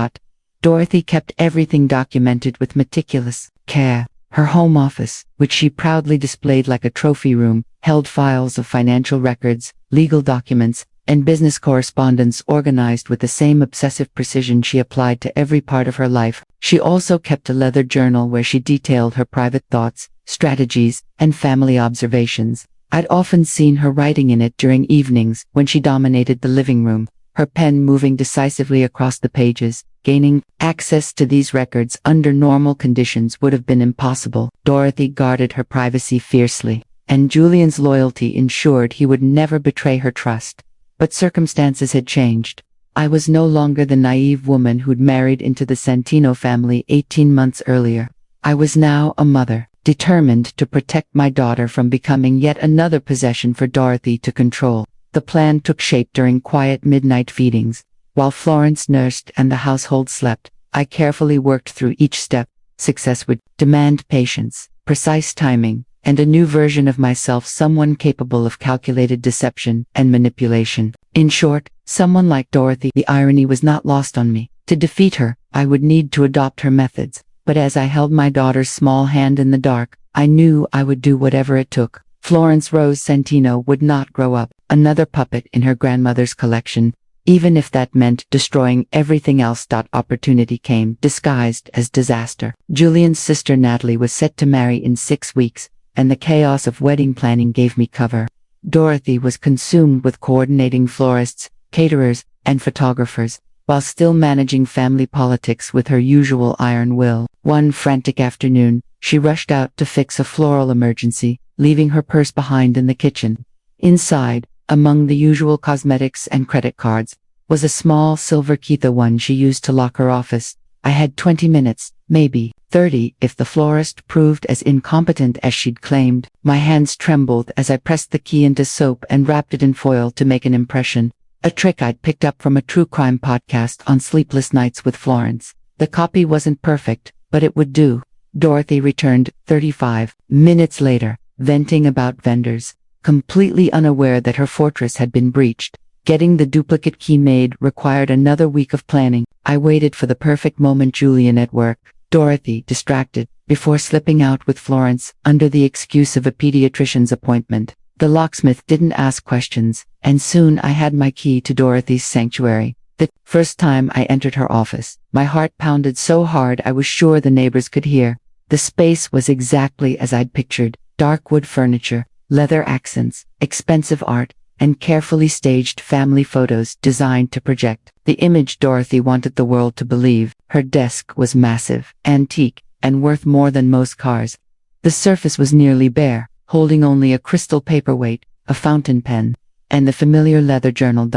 Dorothy kept everything documented with meticulous care. Her home office, which she proudly displayed like a trophy room, held files of financial records, legal documents, and business correspondence organized with the same obsessive precision she applied to every part of her life. She also kept a leather journal where she detailed her private thoughts, strategies, and family observations. I'd often seen her writing in it during evenings when she dominated the living room, her pen moving decisively across the pages. Gaining access to these records under normal conditions would have been impossible. Dorothy guarded her privacy fiercely, and Julian's loyalty ensured he would never betray her trust. But circumstances had changed. I was no longer the naive woman who'd married into the Santino family 18 months earlier. I was now a mother, determined to protect my daughter from becoming yet another possession for Dorothy to control. The plan took shape during quiet midnight feedings. While Florence nursed and the household slept, I carefully worked through each step. Success would demand patience, precise timing, and a new version of myself, someone capable of calculated deception and manipulation. In short, someone like Dorothy. The irony was not lost on me. To defeat her, I would need to adopt her methods. But as I held my daughter's small hand in the dark, I knew I would do whatever it took. Florence Rose Santino would not grow up another puppet in her grandmother's collection, even if that meant destroying everything else. Opportunity came, disguised as disaster. Julian's sister Natalie was set to marry in 6 weeks, and the chaos of wedding planning gave me cover. Dorothy was consumed with coordinating florists, caterers, and photographers, while still managing family politics with her usual iron will. One frantic afternoon, she rushed out to fix a floral emergency, leaving her purse behind in the kitchen. Inside, among the usual cosmetics and credit cards, was a small silver key, the one she used to lock her office. I had 20 minutes, maybe 30, if the florist proved as incompetent as she'd claimed. My hands trembled as I pressed the key into soap and wrapped it in foil to make an impression, a trick I'd picked up from a true crime podcast on sleepless nights with Florence. The copy wasn't perfect, but it would do. Dorothy returned 35 minutes later, venting about vendors, completely unaware that her fortress had been breached. Getting the duplicate key made required another week of planning. I waited for the perfect moment, Julian at work, Dorothy distracted, before slipping out with Florence under the excuse of a pediatrician's appointment. The locksmith didn't ask questions, and soon I had my key to Dorothy's sanctuary. The first time I entered her office, my heart pounded so hard I was sure the neighbors could hear. The space was exactly as I'd pictured: dark wood furniture, leather accents, expensive art, and carefully staged family photos designed to project the image Dorothy wanted the world to believe. Her desk was massive, antique, and worth more than most cars. The surface was nearly bare, holding only a crystal paperweight, a fountain pen, and the familiar leather journal.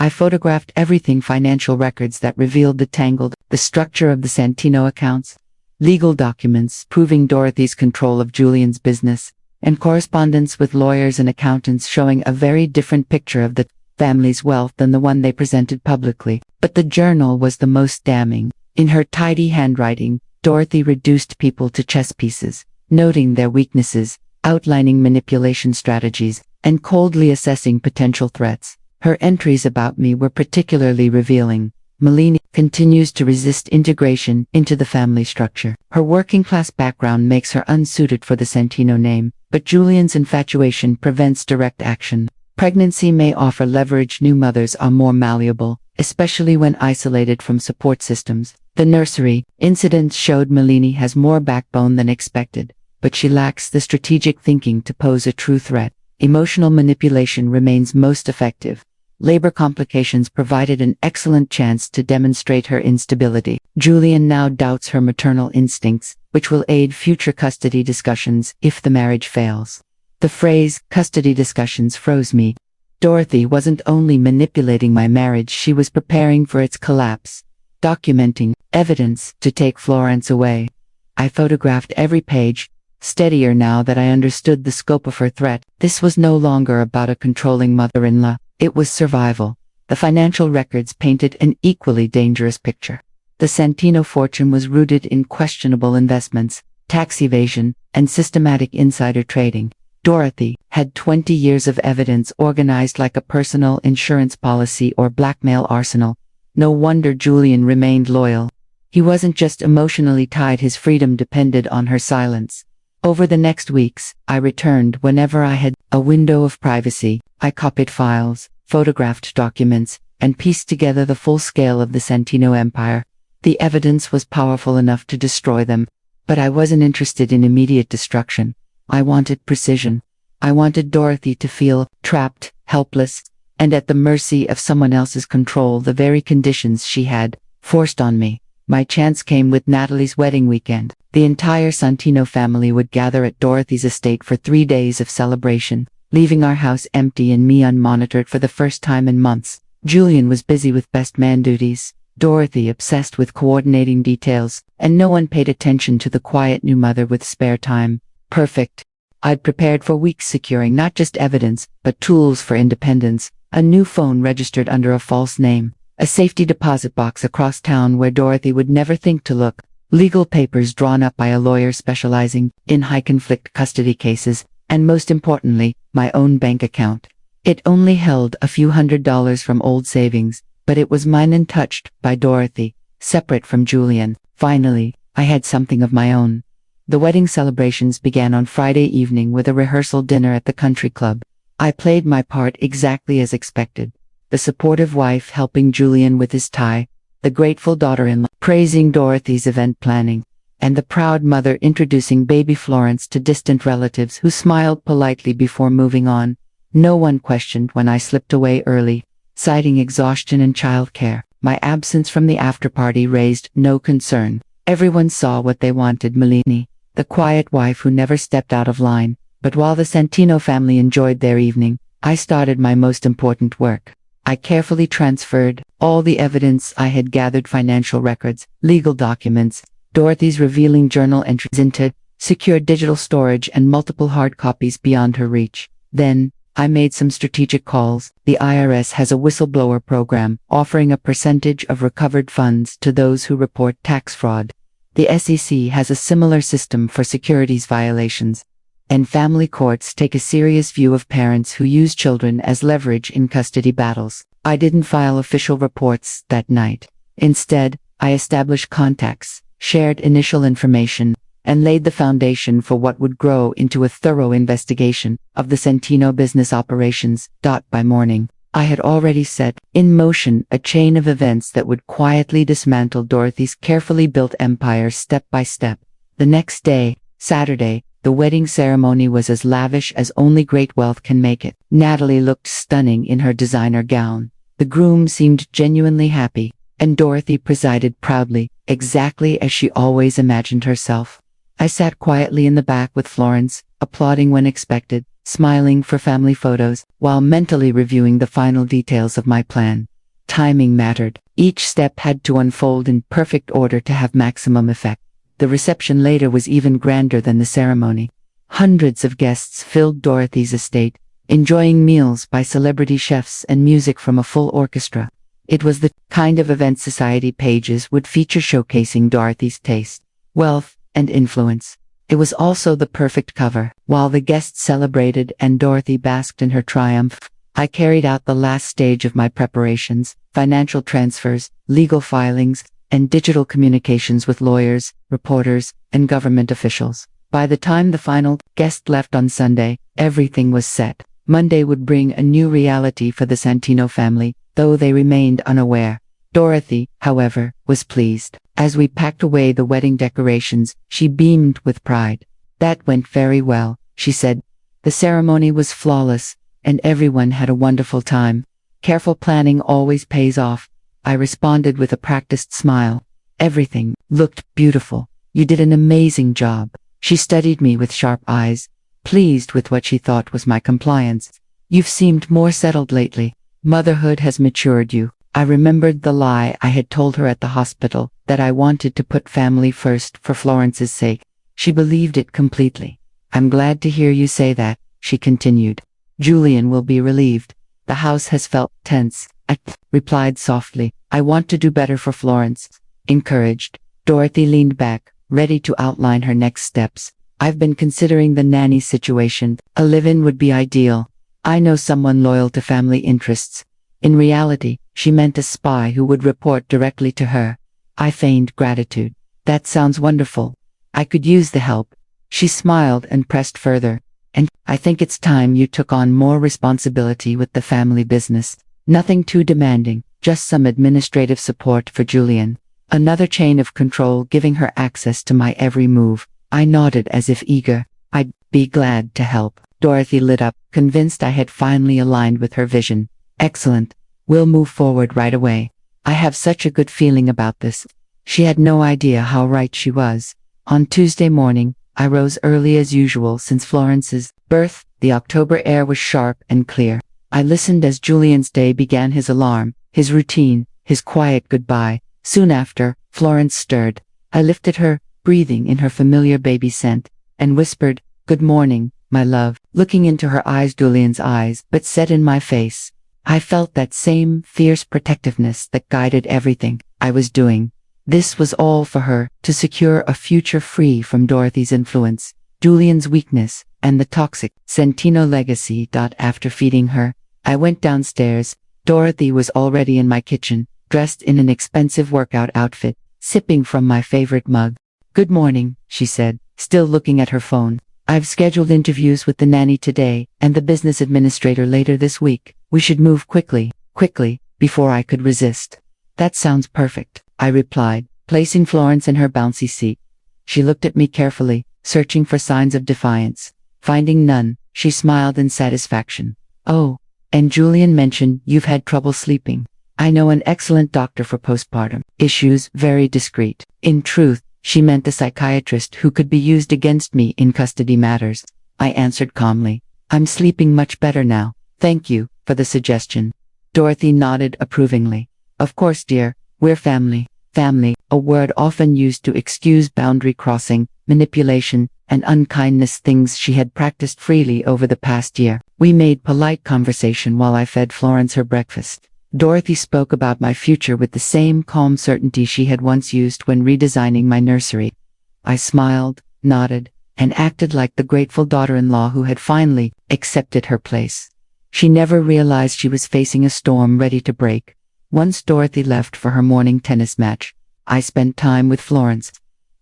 I photographed everything: financial records that revealed the structure of the Santino accounts, legal documents proving Dorothy's control of Julian's business, and correspondence with lawyers and accountants showing a very different picture of the family's wealth than the one they presented publicly. But the journal was the most damning. In her tidy handwriting, Dorothy reduced people to chess pieces, noting their weaknesses, outlining manipulation strategies, and coldly assessing potential threats. Her entries about me were particularly revealing. Melanie continues to resist integration into the family structure. Her working-class background makes her unsuited for the Santino name, but Julian's infatuation prevents direct action. Pregnancy may offer leverage. New mothers are more malleable, especially when isolated from support systems. The nursery incidents showed Melanie has more backbone than expected, but she lacks the strategic thinking to pose a true threat. Emotional manipulation remains most effective. Labor complications provided an excellent chance to demonstrate her instability. Julian now doubts her maternal instincts, which will aid future custody discussions if the marriage fails. The phrase custody discussions froze me. Dorothy wasn't only manipulating my marriage, she was preparing for its collapse, documenting evidence to take Florence away. I photographed every page, steadier now that I understood the scope of her threat. This was no longer about a controlling mother-in-law. It was survival. The financial records painted an equally dangerous picture. The Santino fortune was rooted in questionable investments, tax evasion, and systematic insider trading. Dorothy had 20 years of evidence organized like a personal insurance policy or blackmail arsenal. No wonder Julian remained loyal. He wasn't just emotionally tied, his freedom depended on her silence. Over the next weeks, I returned whenever I had a window of privacy. I copied files, photographed documents, and pieced together the full scale of the Santino empire. The evidence was powerful enough to destroy them, but I wasn't interested in immediate destruction. I wanted precision. I wanted Dorothy to feel trapped, helpless, and at the mercy of someone else's control, the very conditions she had forced on me. My chance came with Natalie's wedding weekend. The entire Santino family would gather at Dorothy's estate for 3 days of celebration, leaving our house empty and me unmonitored for the first time in months. Julian was busy with best man duties, Dorothy obsessed with coordinating details, and no one paid attention to the quiet new mother with spare time. Perfect. I'd prepared for weeks, securing not just evidence, but tools for independence: a new phone registered under a false name, a safety deposit box across town where Dorothy would never think to look, legal papers drawn up by a lawyer specializing in high-conflict custody cases, and most importantly, my own bank account. It only held a few $100s from old savings, but it was mine, untouched by Dorothy, separate from Julian. Finally, I had something of my own. The wedding celebrations began on Friday evening with a rehearsal dinner at the country club. I played my part exactly as expected. The supportive wife helping Julian with his tie, the grateful daughter-in-law praising Dorothy's event planning, and the proud mother introducing baby Florence to distant relatives who smiled politely before moving on. No one questioned when I slipped away early, citing exhaustion and childcare. My absence from the after-party raised no concern. Everyone saw what they wanted: Malini, the quiet wife who never stepped out of line. But while the Santino family enjoyed their evening, I started my most important work. I carefully transferred all the evidence I had gathered: financial records, legal documents, Dorothy's revealing journal entries, into secure digital storage and multiple hard copies beyond her reach. Then, I made some strategic calls. The IRS has a whistleblower program offering a percentage of recovered funds to those who report tax fraud. The SEC has a similar system for securities violations. And family courts take a serious view of parents who use children as leverage in custody battles. I didn't file official reports that night. Instead, I established contacts, shared initial information, and laid the foundation for what would grow into a thorough investigation of the Santino business operations. By morning, I had already set in motion a chain of events that would quietly dismantle Dorothy's carefully built empire step by step. The next day, Saturday, the wedding ceremony was as lavish as only great wealth can make it. Natalie looked stunning in her designer gown. The groom seemed genuinely happy, and Dorothy presided proudly, exactly as she always imagined herself. I sat quietly in the back with Florence, applauding when expected, smiling for family photos, while mentally reviewing the final details of my plan. Timing mattered. Each step had to unfold in perfect order to have maximum effect. The reception later was even grander than the ceremony. Hundreds of guests filled Dorothy's estate, enjoying meals by celebrity chefs and music from a full orchestra. It was the kind of event society pages would feature, showcasing Dorothy's taste, wealth, and influence. It was also the perfect cover. While the guests celebrated and Dorothy basked in her triumph, I carried out the last stage of my preparations: financial transfers, legal filings, and digital communications with lawyers, reporters, and government officials. By the time the final guest left on Sunday, everything was set. Monday would bring a new reality for the Santino family, though they remained unaware. Dorothy, however, was pleased. As we packed away the wedding decorations, she beamed with pride. "That went very well," she said. "The ceremony was flawless, and everyone had a wonderful time." "Careful planning always pays off," I responded with a practiced smile. "Everything looked beautiful. You did an amazing job." She studied me with sharp eyes, pleased with what she thought was my compliance. "You've seemed more settled lately. Motherhood has matured you." I remembered the lie I had told her at the hospital, that I wanted to put family first for Florence's sake. She believed it completely. "I'm glad to hear you say that," she continued. "Julian will be relieved." "The house has felt tense," I replied softly. "I want to do better for Florence." Encouraged, Dorothy leaned back, ready to outline her next steps. "I've been considering the nanny situation. A live-in would be ideal. I know someone loyal to family interests." In reality, she meant a spy who would report directly to her. I feigned gratitude. "That sounds wonderful. I could use the help." She smiled and pressed further. "And I think it's time you took on more responsibility with the family business. Nothing too demanding, just some administrative support for Julian. Another chain of control, giving her access to my every move." I nodded as if eager. "I'd be glad to help." Dorothy lit up, convinced I had finally aligned with her vision. "Excellent. We'll move forward right away. I have such a good feeling about this." She had no idea how right she was. On Tuesday morning, I rose early as usual since Florence's birth. The October air was sharp and clear. I listened as Julian's day began: his alarm, his routine, his quiet goodbye. Soon after, Florence stirred. I lifted her, breathing in her familiar baby scent, and whispered, "Good morning, my love." Looking into her eyes, Julian's eyes, but set in my face, I felt that same fierce protectiveness that guided everything I was doing. This was all for her, to secure a future free from Dorothy's influence, Julian's weakness, and the toxic Santino legacy. After feeding her, I went downstairs. Dorothy was already in my kitchen, dressed in an expensive workout outfit, sipping from my favorite mug. "Good morning," she said, still looking at her phone. "I've scheduled interviews with the nanny today, and the business administrator later this week. We should move quickly, before I could resist." "That sounds perfect," I replied, placing Florence in her bouncy seat. She looked at me carefully, searching for signs of defiance. Finding none, she smiled in satisfaction. "Oh, and Julian mentioned you've had trouble sleeping. I know an excellent doctor for postpartum issues, very discreet." In truth, She meant a psychiatrist who could be used against me in custody matters. I answered calmly. I'm sleeping much better now. Thank you for the suggestion. Dorothy nodded approvingly. Of course, dear, we're family. Family, a word often used to excuse boundary crossing, manipulation, and unkindness, things she had practiced freely over the past year. We made polite conversation while I fed Florence her breakfast. Dorothy spoke about my future with the same calm certainty she had once used when redesigning my nursery. I smiled, nodded, and acted like the grateful daughter-in-law who had finally accepted her place. She never realized she was facing a storm ready to break. Once Dorothy left for her morning tennis match, I spent time with Florence,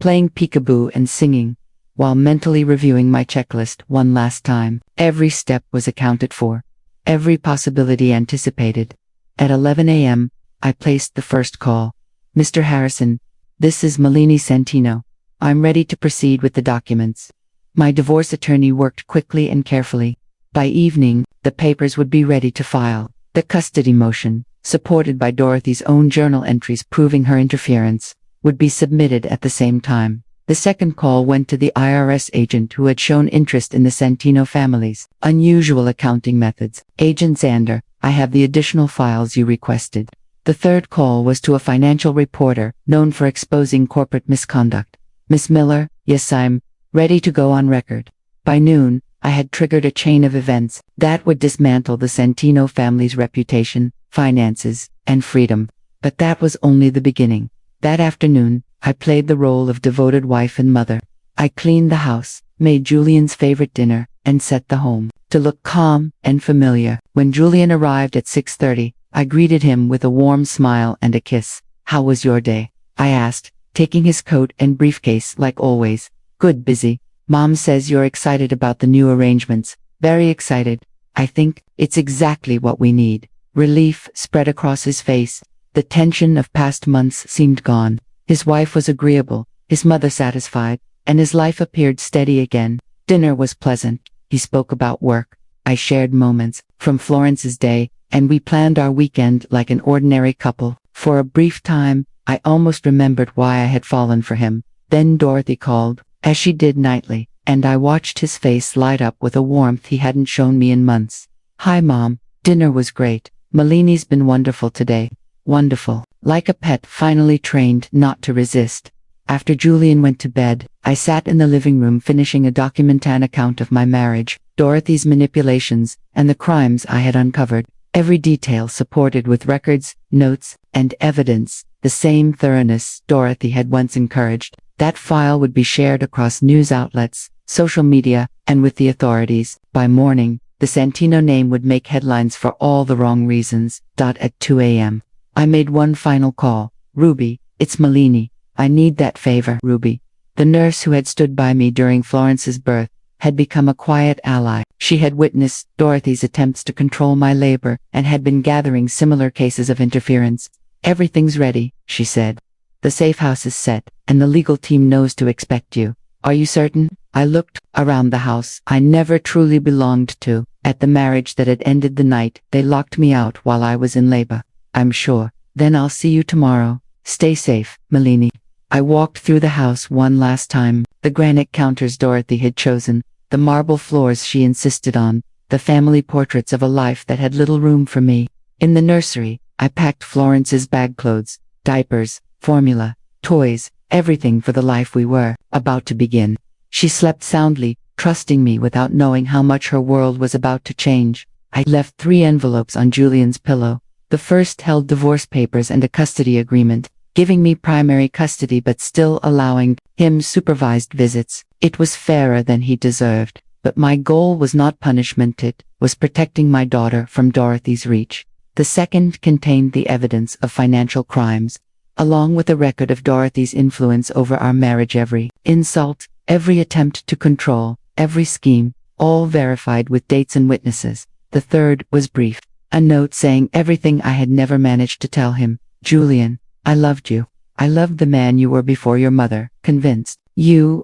playing peekaboo and singing, while mentally reviewing my checklist one last time. Every step was accounted for, every possibility anticipated. At 11 a.m., I placed the first call. Mr. Harrison, this is Malini Santino. I'm ready to proceed with the documents. My divorce attorney worked quickly and carefully. By evening, the papers would be ready to file. The custody motion, supported by Dorothy's own journal entries proving her interference, would be submitted at the same time. The second call went to the IRS agent who had shown interest in the Santino family's unusual accounting methods. Agent Zander, I have the additional files you requested. The third call was to a financial reporter known for exposing corporate misconduct. Miss Miller, yes, I'm ready to go on record. By noon, I had triggered a chain of events that would dismantle the Santino family's reputation, finances, and freedom. But that was only the beginning. That afternoon, I played the role of devoted wife and mother. I cleaned the house, made Julian's favorite dinner, and set the home to look calm and familiar. When Julian arrived at 6:30, I greeted him with a warm smile and a kiss. How was your day? I asked, taking his coat and briefcase like always. Good, busy. Mom says you're excited about the new arrangements. Very excited. I think it's exactly what we need. Relief spread across his face. The tension of past months seemed gone. His wife was agreeable, his mother satisfied, and his life appeared steady again. Dinner was pleasant. He spoke about work. I shared moments from Florence's day, and we planned our weekend like an ordinary couple. For a brief time, I almost remembered why I had fallen for him. Then Dorothy called, as she did nightly, and I watched his face light up with a warmth he hadn't shown me in months. Hi, Mom. Dinner was great. Malini's been wonderful today. Wonderful. Like a pet finally trained not to resist. After Julian went to bed, I sat in the living room finishing a documented account of my marriage, Dorothy's manipulations, and the crimes I had uncovered. Every detail supported with records, notes, and evidence, the same thoroughness Dorothy had once encouraged. That file would be shared across news outlets, social media, and with the authorities. By morning, the Santino name would make headlines for all the wrong reasons. At 2 a.m., I made one final call. Ruby, it's Malini. I need that favor, Ruby. The nurse who had stood by me during Florence's birth had become a quiet ally. She had witnessed Dorothy's attempts to control my labor and had been gathering similar cases of interference. Everything's ready, she said. The safe house is set, and the legal team knows to expect you. Are you certain? I looked around the house I never truly belonged to. At the marriage that had ended the night they locked me out while I was in labor. I'm sure. Then I'll see you tomorrow. Stay safe, Malini. I walked through the house one last time. The granite counters Dorothy had chosen, the marble floors she insisted on, the family portraits of a life that had little room for me. In the nursery, I packed Florence's bag clothes, diapers, formula, toys, everything for the life we were about to begin. She slept soundly, trusting me without knowing how much her world was about to change. I left 3 envelopes on Julian's pillow. The first held divorce papers and a custody agreement, giving me primary custody but still allowing him supervised visits. It was fairer than he deserved, but my goal was not punishment, it was protecting my daughter from Dorothy's reach. The second contained the evidence of financial crimes, along with a record of Dorothy's influence over our marriage. Every insult, every attempt to control, every scheme, all verified with dates and witnesses. The third was brief, a note saying everything I had never managed to tell him. Julian, I loved you. I loved the man you were before your mother, convinced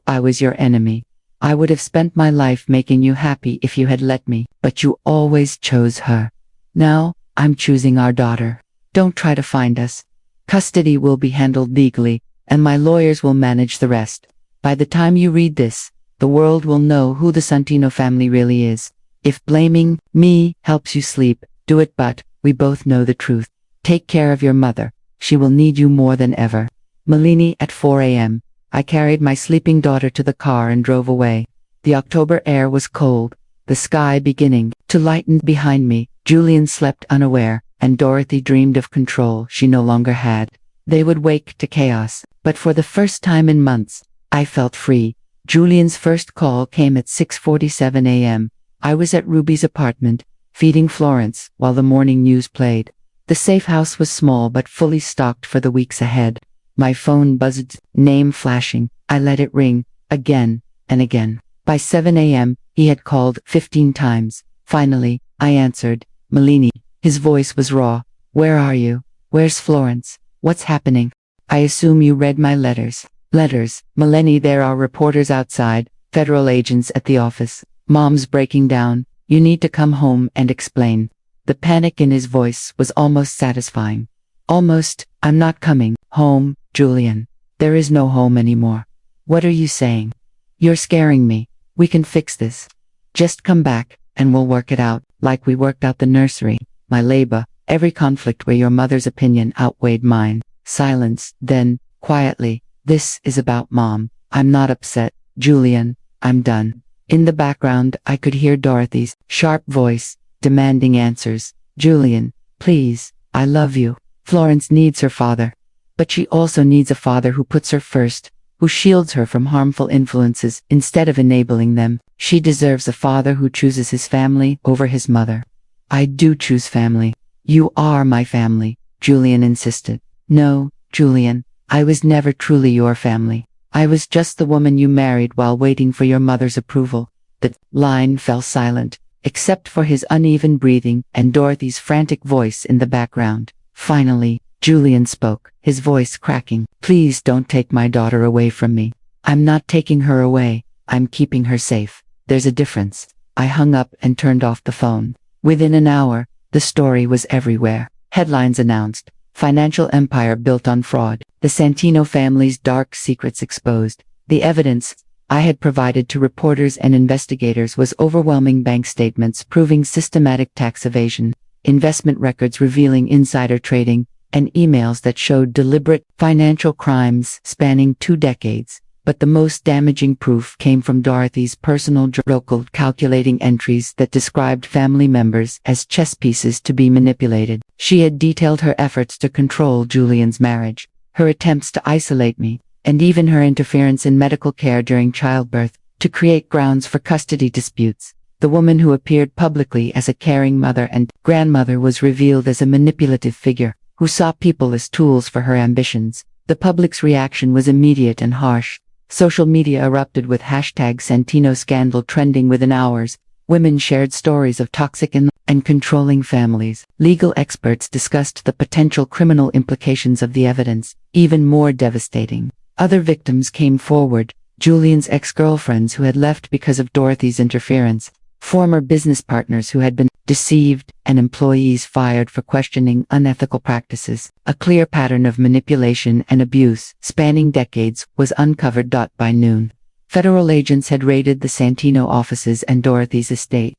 I was your enemy. I would have spent my life making you happy if you had let me, but you always chose her. Now, I'm choosing our daughter. Don't try to find us. Custody will be handled legally, and my lawyers will manage the rest. By the time you read this, the world will know who the Santino family really is. If blaming me helps you sleep, do it, but we both know the truth. Take care of your mother. She will need you more than ever. Malini. At 4 a.m., I carried my sleeping daughter to the car and drove away. The October air was cold, the sky beginning to lighten behind me. Julian slept unaware, and Dorothy dreamed of control she no longer had. They would wake to chaos, but for the first time in months, I felt free. Julian's first call came at 6:47 a.m. I was at Ruby's apartment, feeding Florence, while the morning news played. The safe house was small but fully stocked for the weeks ahead. My phone buzzed, name flashing. I let it ring, again and again. By 7 a.m., he had called 15 times. Finally, I answered. Malini. His voice was raw. Where are you? Where's Florence? What's happening? I assume you read my letters. Letters. Malini. There are reporters outside, federal agents at the office. Mom's breaking down. You need to come home and explain. The panic in his voice was almost satisfying. Almost. I'm not coming home, Julian. There is no home anymore. What are you saying? You're scaring me. We can fix this. Just come back, and we'll work it out, like we worked out the nursery, my labor, every conflict where your mother's opinion outweighed mine. Silence. Then, quietly, this is about Mom. I'm not upset, Julian. I'm done. In the background, I could hear Dorothy's sharp voice, demanding answers. Julian, please, I love you. Florence needs her father. But she also needs a father who puts her first, who shields her from harmful influences instead of enabling them. She deserves a father who chooses his family over his mother. I do choose family. You are my family, Julian insisted. No, Julian, I was never truly your family. I was just the woman you married while waiting for your mother's approval. The line fell silent, except for his uneven breathing and Dorothy's frantic voice in the background. Finally, Julian spoke, his voice cracking. Please don't take my daughter away from me. I'm not taking her away. I'm keeping her safe. There's a difference. I hung up and turned off the phone. Within an hour, the story was everywhere. Headlines announced, financial empire built on fraud, the Santino family's dark secrets exposed. The evidence I had provided to reporters and investigators was overwhelming: bank statements proving systematic tax evasion, investment records revealing insider trading, and emails that showed deliberate financial crimes spanning 2 decades. But the most damaging proof came from Dorothy's personal journal, calculating entries that described family members as chess pieces to be manipulated. She had detailed her efforts to control Julian's marriage, her attempts to isolate me, and even her interference in medical care during childbirth, to create grounds for custody disputes. The woman who appeared publicly as a caring mother and grandmother was revealed as a manipulative figure, who saw people as tools for her ambitions. The public's reaction was immediate and harsh. Social media erupted with #Santino scandal trending within hours. Women shared stories of toxic and controlling families. Legal experts discussed the potential criminal implications of the evidence, even more devastating. Other victims came forward, Julian's ex-girlfriends who had left because of Dorothy's interference, former business partners who had been deceived, and employees fired for questioning unethical practices. A clear pattern of manipulation and abuse, spanning decades, was uncovered. By noon, federal agents had raided the Santino offices and Dorothy's estate.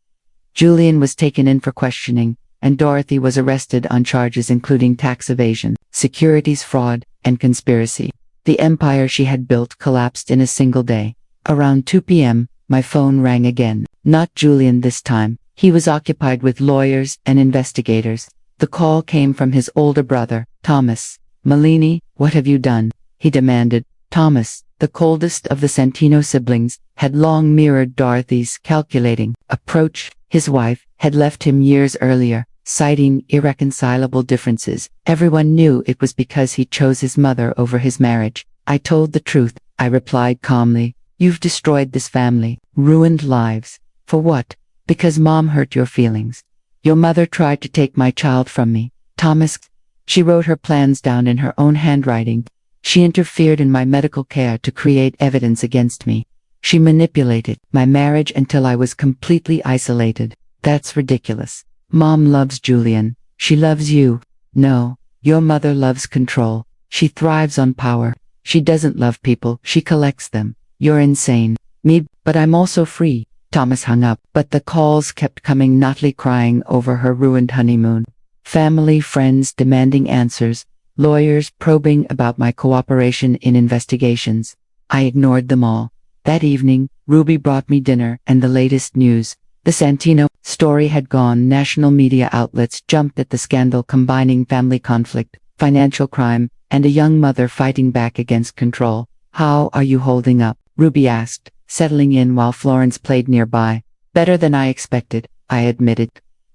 Julian was taken in for questioning, and Dorothy was arrested on charges including tax evasion, securities fraud, and conspiracy. The empire she had built collapsed in a single day. Around 2 p.m., my phone rang again. Not Julian this time. He was occupied with lawyers and investigators. The call came from his older brother, Thomas. Malini, what have you done? He demanded. Thomas, the coldest of the Santino siblings, had long mirrored Dorothy's calculating approach. His wife had left him years earlier, citing irreconcilable differences. Everyone knew it was because he chose his mother over his marriage. I told the truth, I replied calmly. You've destroyed this family, ruined lives. For what? Because Mom hurt your feelings. Your mother tried to take my child from me. Thomas. She wrote her plans down in her own handwriting. She interfered in my medical care to create evidence against me. She manipulated my marriage until I was completely isolated. That's ridiculous. Mom loves Julian. She loves you. No, your mother loves control. She thrives on power. She doesn't love people, she collects them. You're insane. Me, but I'm also free. Thomas hung up, but the calls kept coming. Natalie crying over her ruined honeymoon. Family, friends demanding answers. Lawyers probing about my cooperation in investigations. I ignored them all. That evening, Ruby brought me dinner and the latest news. The Santino story had gone. National media outlets jumped at the scandal combining family conflict, financial crime, and a young mother fighting back against control. How are you holding up? Ruby asked, settling in while Florence played nearby. Better than I expected, I admitted.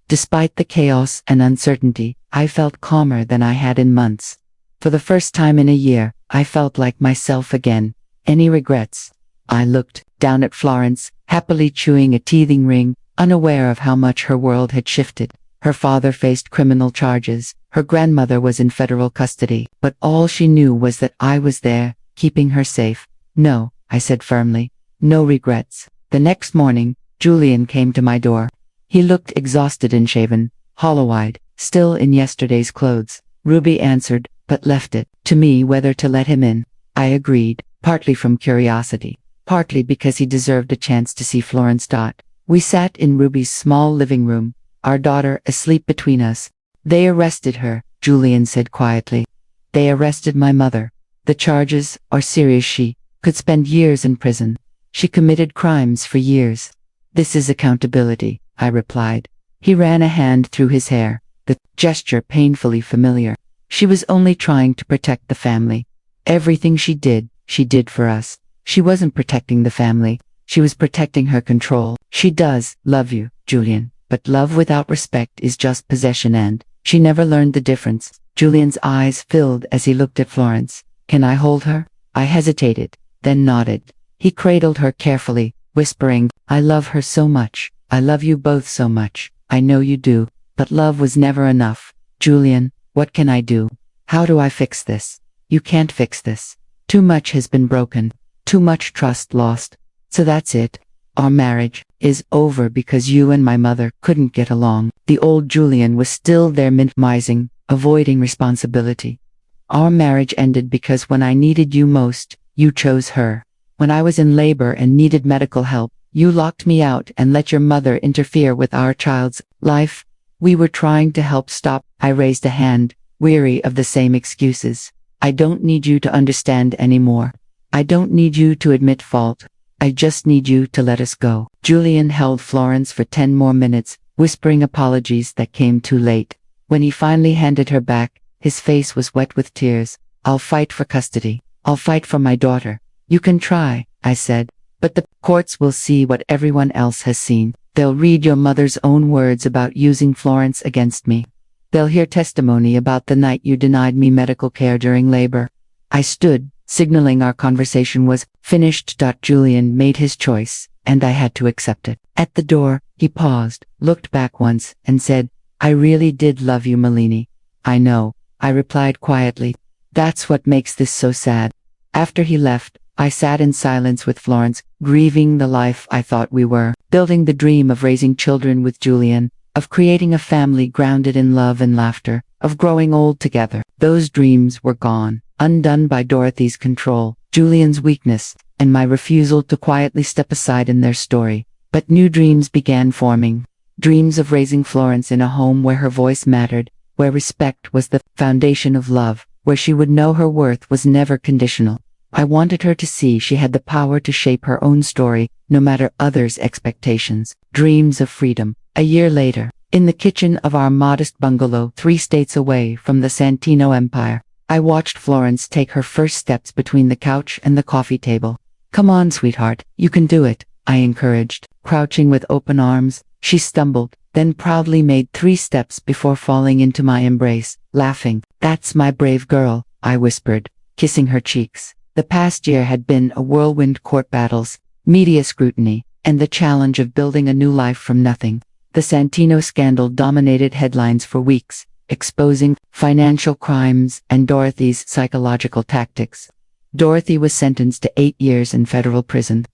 Despite the chaos and uncertainty, I felt calmer than I had in months. For the first time in a year, I felt like myself again. Any regrets? I looked down at Florence, happily chewing a teething ring, unaware of how much her world had shifted. Her father faced criminal charges, her grandmother was in federal custody, but all she knew was that I was there, keeping her safe. No, I said firmly. No regrets. The next morning, Julian came to my door. He looked exhausted and shaven, hollow-eyed, still in yesterday's clothes. Ruby answered, but left it to me whether to let him in. I agreed, partly from curiosity, partly because he deserved a chance to see Florence. We sat in Ruby's small living room, our daughter asleep between us. They arrested her, Julian said quietly. They arrested my mother. The charges are serious. She could spend years in prison. She committed crimes for years. This is accountability, I replied. He ran a hand through his hair, the gesture painfully familiar. She was only trying to protect the family. Everything she did for us. She wasn't protecting the family. She was protecting her control. She does love you, Julian, but love without respect is just possession, and she never learned the difference. Julian's eyes filled as he looked at Florence. Can I hold her? I hesitated, then nodded. He cradled her carefully, whispering, I love her so much. I love you both so much. I know you do, but love was never enough. Julian, what can I do? How do I fix this? You can't fix this. Too much has been broken. Too much trust lost. So that's it. Our marriage is over because you and my mother couldn't get along. The old Julian was still there, minimizing, avoiding responsibility. Our marriage ended because when I needed you most, you chose her. When I was in labor and needed medical help, you locked me out and let your mother interfere with our child's life. We were trying to help stop. I raised a hand, weary of the same excuses. I don't need you to understand anymore. I don't need you to admit fault. I just need you to let us go. Julian held Florence for 10 more minutes, whispering apologies that came too late. When he finally handed her back, his face was wet with tears. I'll fight for custody. I'll fight for my daughter. You can try, I said, but the courts will see what everyone else has seen. They'll read your mother's own words about using Florence against me. They'll hear testimony about the night you denied me medical care during labor. I stood, signaling our conversation was finished. Julian made his choice, and I had to accept it. At the door, he paused, looked back once, and said, I really did love you, Malini. I know, I replied quietly. That's what makes this so sad. After he left, I sat in silence with Florence, grieving the life I thought we were, building the dream of raising children with Julian, of creating a family grounded in love and laughter, of growing old together. Those dreams were gone, undone by Dorothy's control, Julian's weakness, and my refusal to quietly step aside in their story. But new dreams began forming. Dreams of raising Florence in a home where her voice mattered, where respect was the foundation of love, where she would know her worth was never conditional. I wanted her to see she had the power to shape her own story, no matter others' expectations. Dreams of freedom. A year later, in the kitchen of our modest bungalow 3 states away from the Santino Empire, I watched Florence take her first steps between the couch and the coffee table. Come on, sweetheart, you can do it, I encouraged. Crouching with open arms, she stumbled, then proudly made 3 steps before falling into my embrace, laughing. That's my brave girl, I whispered, kissing her cheeks. The past year had been a whirlwind: court battles, media scrutiny, and the challenge of building a new life from nothing. The Santino scandal dominated headlines for weeks, exposing financial crimes and Dorothy's psychological tactics. Dorothy was sentenced to 8 years in federal prison.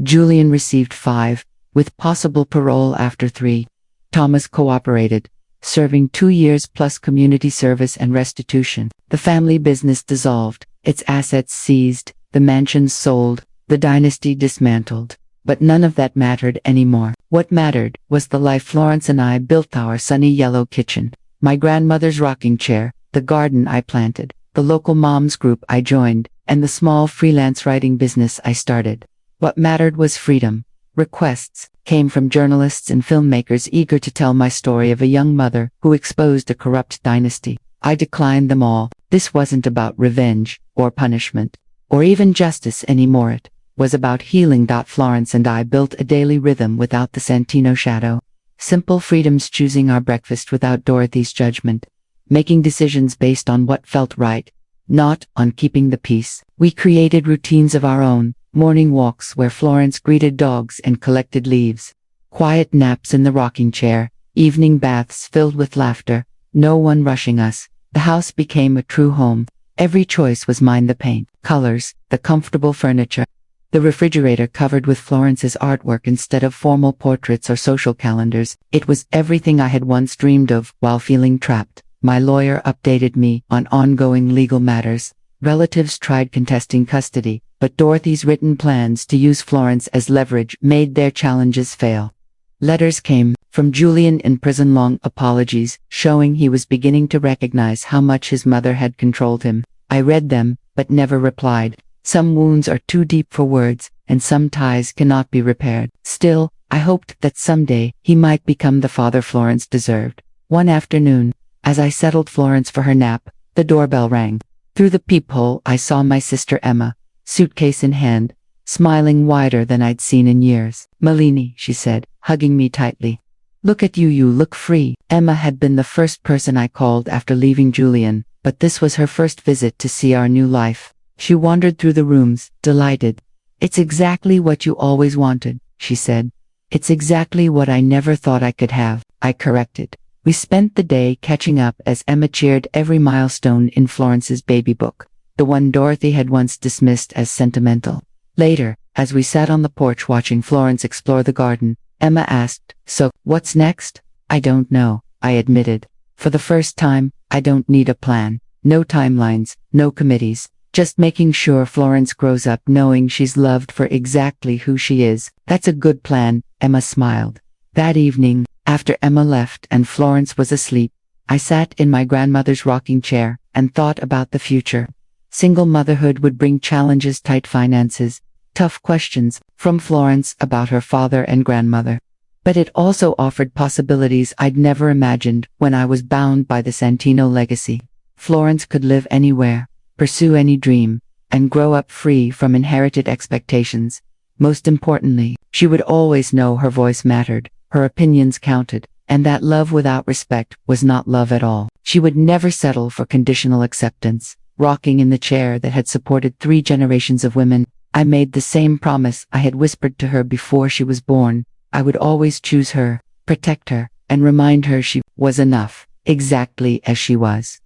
Julian received 5, with possible parole after 3. Thomas cooperated, serving 2 years plus community service and restitution. The family business dissolved, its assets seized, the mansions sold, the dynasty dismantled. But none of that mattered anymore. What mattered was the life Florence and I built: our sunny yellow kitchen, my grandmother's rocking chair, the garden I planted, the local moms group I joined, and the small freelance writing business I started. What mattered was freedom. Requests came from journalists and filmmakers eager to tell my story of a young mother who exposed a corrupt dynasty. I declined them all. This wasn't about revenge, or punishment, or even justice anymore. It was about healing. Florence and I built a daily rhythm without the Santino shadow. Simple freedoms: choosing our breakfast without Dorothy's judgment, making decisions based on what felt right, not on keeping the peace. We created routines of our own: morning walks where Florence greeted dogs and collected leaves, quiet naps in the rocking chair, evening baths filled with laughter, no one rushing us. The house became a true home. Every choice was mine: the paint, colors, the comfortable furniture, the refrigerator covered with Florence's artwork instead of formal portraits or social calendars. It was everything I had once dreamed of. While feeling trapped, my lawyer updated me on ongoing legal matters. Relatives tried contesting custody, but Dorothy's written plans to use Florence as leverage made their challenges fail. Letters came from Julian in prison: long apologies, showing he was beginning to recognize how much his mother had controlled him. I read them, but never replied. Some wounds are too deep for words, and some ties cannot be repaired. Still, I hoped that someday he might become the father Florence deserved. One afternoon, as I settled Florence for her nap, the doorbell rang. Through the peephole I saw my sister Emma, suitcase in hand, smiling wider than I'd seen in years. "Malini," she said, hugging me tightly. "Look at you, you look free." Emma had been the first person I called after leaving Julian, but this was her first visit to see our new life. She wandered through the rooms, delighted. "It's exactly what you always wanted," she said. "It's exactly what I never thought I could have," I corrected. We spent the day catching up as Emma cheered every milestone in Florence's baby book, the one Dorothy had once dismissed as sentimental. Later, as we sat on the porch watching Florence explore the garden, Emma asked, "So, what's next?" "I don't know," I admitted. "For the first time, I don't need a plan. No timelines, no committees. Just making sure Florence grows up knowing she's loved for exactly who she is." "That's a good plan," Emma smiled. That evening, after Emma left and Florence was asleep, I sat in my grandmother's rocking chair and thought about the future. Single motherhood would bring challenges: tight finances, tough questions from Florence about her father and grandmother. But it also offered possibilities I'd never imagined when I was bound by the Santino legacy. Florence could live anywhere, pursue any dream, and grow up free from inherited expectations. Most importantly, she would always know her voice mattered, her opinions counted, and that love without respect was not love at all. She would never settle for conditional acceptance. Rocking in the chair that had supported 3 generations of women, I made the same promise I had whispered to her before she was born. I would always choose her, protect her, and remind her she was enough, exactly as she was.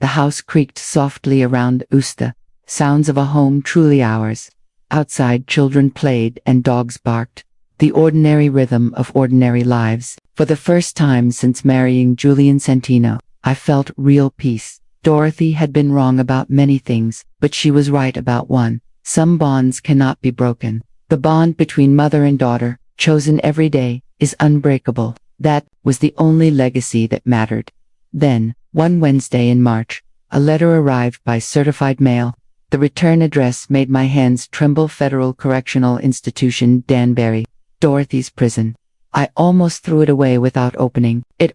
The house creaked softly around Usta, sounds of a home truly ours. Outside, children played and dogs barked, the ordinary rhythm of ordinary lives. For the first time since marrying Julian Santino, I felt real peace. Dorothy had been wrong about many things, but she was right about one: some bonds cannot be broken. The bond between mother and daughter, chosen every day, is unbreakable. That was the only legacy that mattered. Then, one Wednesday in March, a letter arrived by certified mail. The return address made my hands tremble: Federal Correctional Institution, Danbury, Dorothy's prison. I almost threw it away without opening it.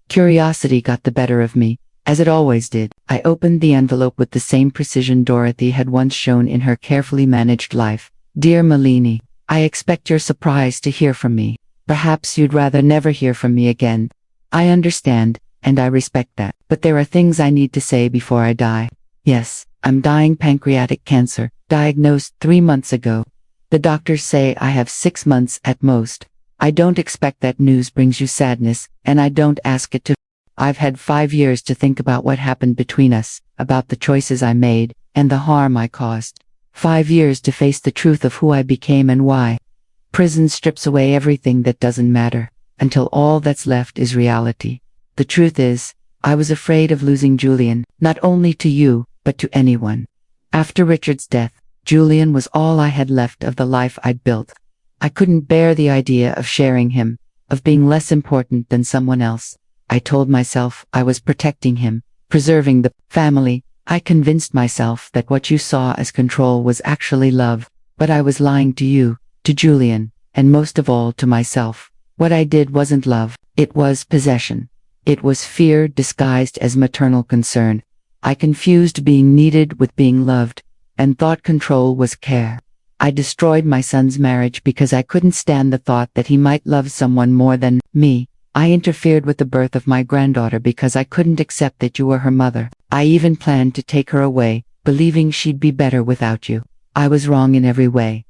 Curiosity got the better of me, as it always did. I opened the envelope with the same precision Dorothy had once shown in her carefully managed life. "Dear Malini, I expect you're surprised to hear from me. Perhaps you'd rather never hear from me again. I understand, and I respect that. But there are things I need to say before I die. Yes, I'm dying: pancreatic cancer, diagnosed 3 months ago. The doctors say I have 6 months at most. I don't expect that news brings you sadness, and I don't ask it to. I've had 5 years to think about what happened between us, about the choices I made, and the harm I caused. 5 years to face the truth of who I became and why. Prison strips away everything that doesn't matter, until all that's left is reality. The truth is, I was afraid of losing Julian, not only to you, but to anyone. After Richard's death, Julian was all I had left of the life I'd built. I couldn't bear the idea of sharing him, of being less important than someone else. I told myself I was protecting him, preserving the family. I convinced myself that what you saw as control was actually love, but I was lying to you, to Julian, and most of all to myself. What I did wasn't love, it was possession. It was fear disguised as maternal concern. I confused being needed with being loved, and thought control was care. I destroyed my son's marriage because I couldn't stand the thought that he might love someone more than me. I interfered with the birth of my granddaughter because I couldn't accept that you were her mother. I even planned to take her away, believing she'd be better without you. I was wrong in every way.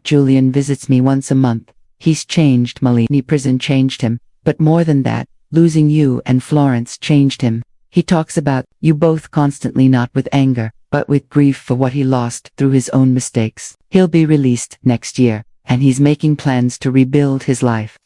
Julian visits me once a month. He's changed. Malini prison changed him, but more than that, losing you and Florence changed him. He talks about you both constantly, not with anger, but with grief for what he lost through his own mistakes. He'll be released next year, and he's making plans to rebuild his life.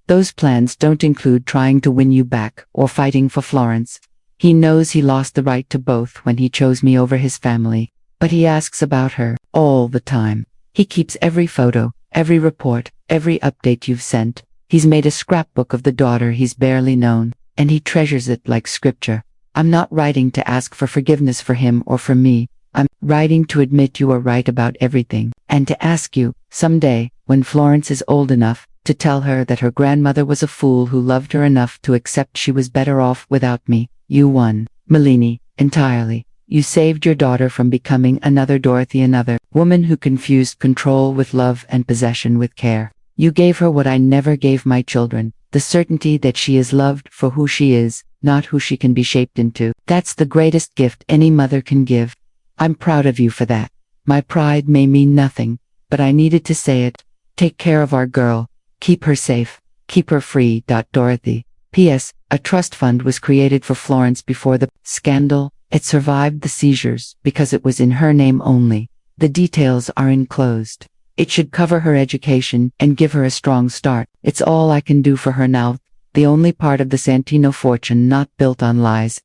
Those plans don't include trying to win you back or fighting for Florence. He knows he lost the right to both when he chose me over his family, but he asks about her all the time. He keeps every photo, every report, every update you've sent. He's made a scrapbook of the daughter he's barely known, and he treasures it like scripture. I'm not writing to ask for forgiveness for him or for me. I'm writing to admit you are right about everything, and to ask you, someday, when Florence is old enough, to tell her that her grandmother was a fool who loved her enough to accept she was better off without me. You won, Malini, entirely. You saved your daughter from becoming another Dorothy, another woman who confused control with love and possession with care. You gave her what I never gave my children, the certainty that she is loved for who she is, not who she can be shaped into. That's the greatest gift any mother can give. I'm proud of you for that. My pride may mean nothing, but I needed to say it. Take care of our girl. Keep her safe. Keep her free. Dorothy. P.S. A trust fund was created for Florence before the scandal. It survived the seizures because it was in her name only. The details are enclosed. It should cover her education and give her a strong start. It's all I can do for her now, the only part of the Santino fortune not built on lies.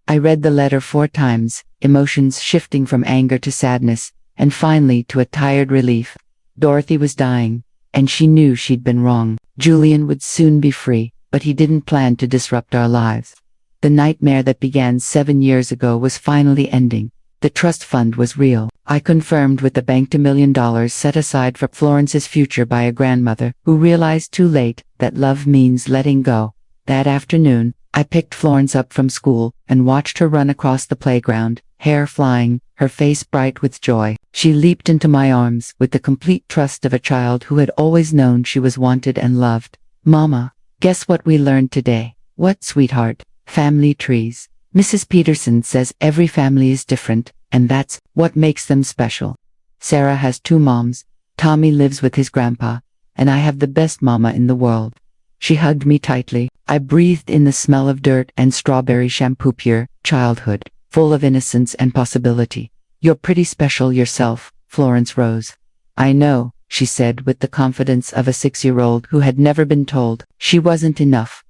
I read the letter 4 times, emotions shifting from anger to sadness, and finally to a tired relief. Dorothy was dying, and she knew she'd been wrong. Julian would soon be free, but he didn't plan to disrupt our lives. The nightmare that began 7 years ago was finally ending. The trust fund was real. I confirmed with the bank $2 million set aside for Florence's future by a grandmother who realized too late that love means letting go. That afternoon, I picked Florence up from school and watched her run across the playground, hair flying, her face bright with joy. She leaped into my arms with the complete trust of a child who had always known she was wanted and loved. Mama, guess what we learned today? What, sweetheart? Family trees. Mrs. Peterson says every family is different, and that's what makes them special. Sarah has 2 moms. Tommy lives with his grandpa, and I have the best mama in the world. She hugged me tightly. I breathed in the smell of dirt and strawberry shampoo. Pure childhood, full of innocence and possibility. You're pretty special yourself, Florence Rose. I know, she said with the confidence of a 6-year-old who had never been told she wasn't enough.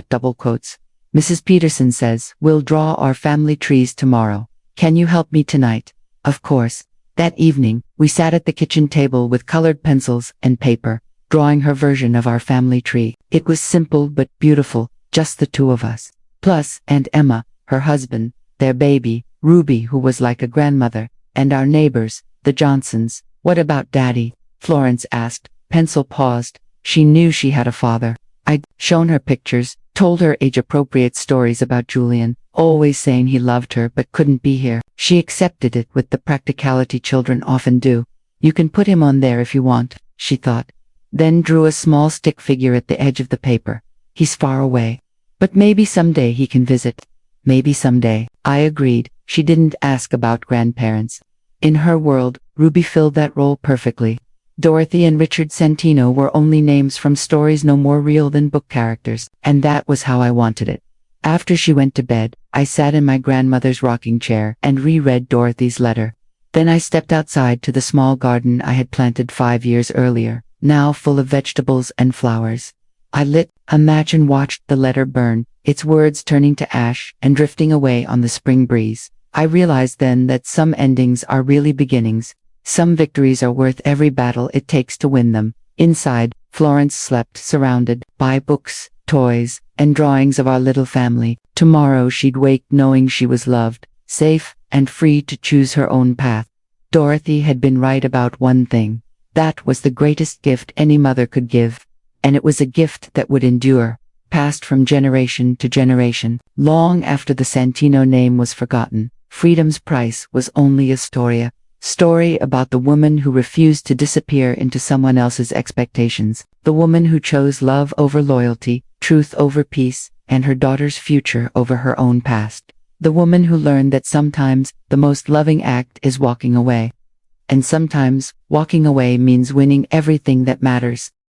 Double quotes. Mrs. Peterson says, we'll draw our family trees tomorrow. Can you help me tonight? Of course. That evening, we sat at the kitchen table with colored pencils and paper, drawing her version of our family tree. It was simple but beautiful, just the 2 of us. Plus, Aunt Emma, her husband, their baby, Ruby, who was like a grandmother, and our neighbors, the Johnsons. What about Daddy? Florence asked. Pencil paused. She knew she had a father. I'd shown her pictures, told her age-appropriate stories about Julian, always saying he loved her but couldn't be here. She accepted it with the practicality children often do. You can put him on there if you want, she thought. Then drew a small stick figure at the edge of the paper. He's far away. But maybe someday he can visit. Maybe someday. I agreed. She didn't ask about grandparents. In her world, Ruby filled that role perfectly. Dorothy and Richard Santino were only names from stories no more real than book characters, and that was how I wanted it. After she went to bed, I sat in my grandmother's rocking chair and reread Dorothy's letter. Then I stepped outside to the small garden I had planted 5 years earlier, now full of vegetables and flowers. I lit a match and watched the letter burn, its words turning to ash and drifting away on the spring breeze. I realized then that some endings are really beginnings. Some victories are worth every battle it takes to win them. Inside, Florence slept surrounded by books, toys, and drawings of our little family. Tomorrow she'd wake knowing she was loved, safe, and free to choose her own path. Dorothy had been right about one thing. That was the greatest gift any mother could give. And it was a gift that would endure, passed from generation to generation. Long after the Santino name was forgotten, freedom's price was only a story about the woman who refused to disappear into someone else's expectations, the woman who chose love over loyalty, truth over peace, and her daughter's future over her own past. The woman who learned that sometimes the most loving act is walking away. And sometimes, walking away means winning everything that matters.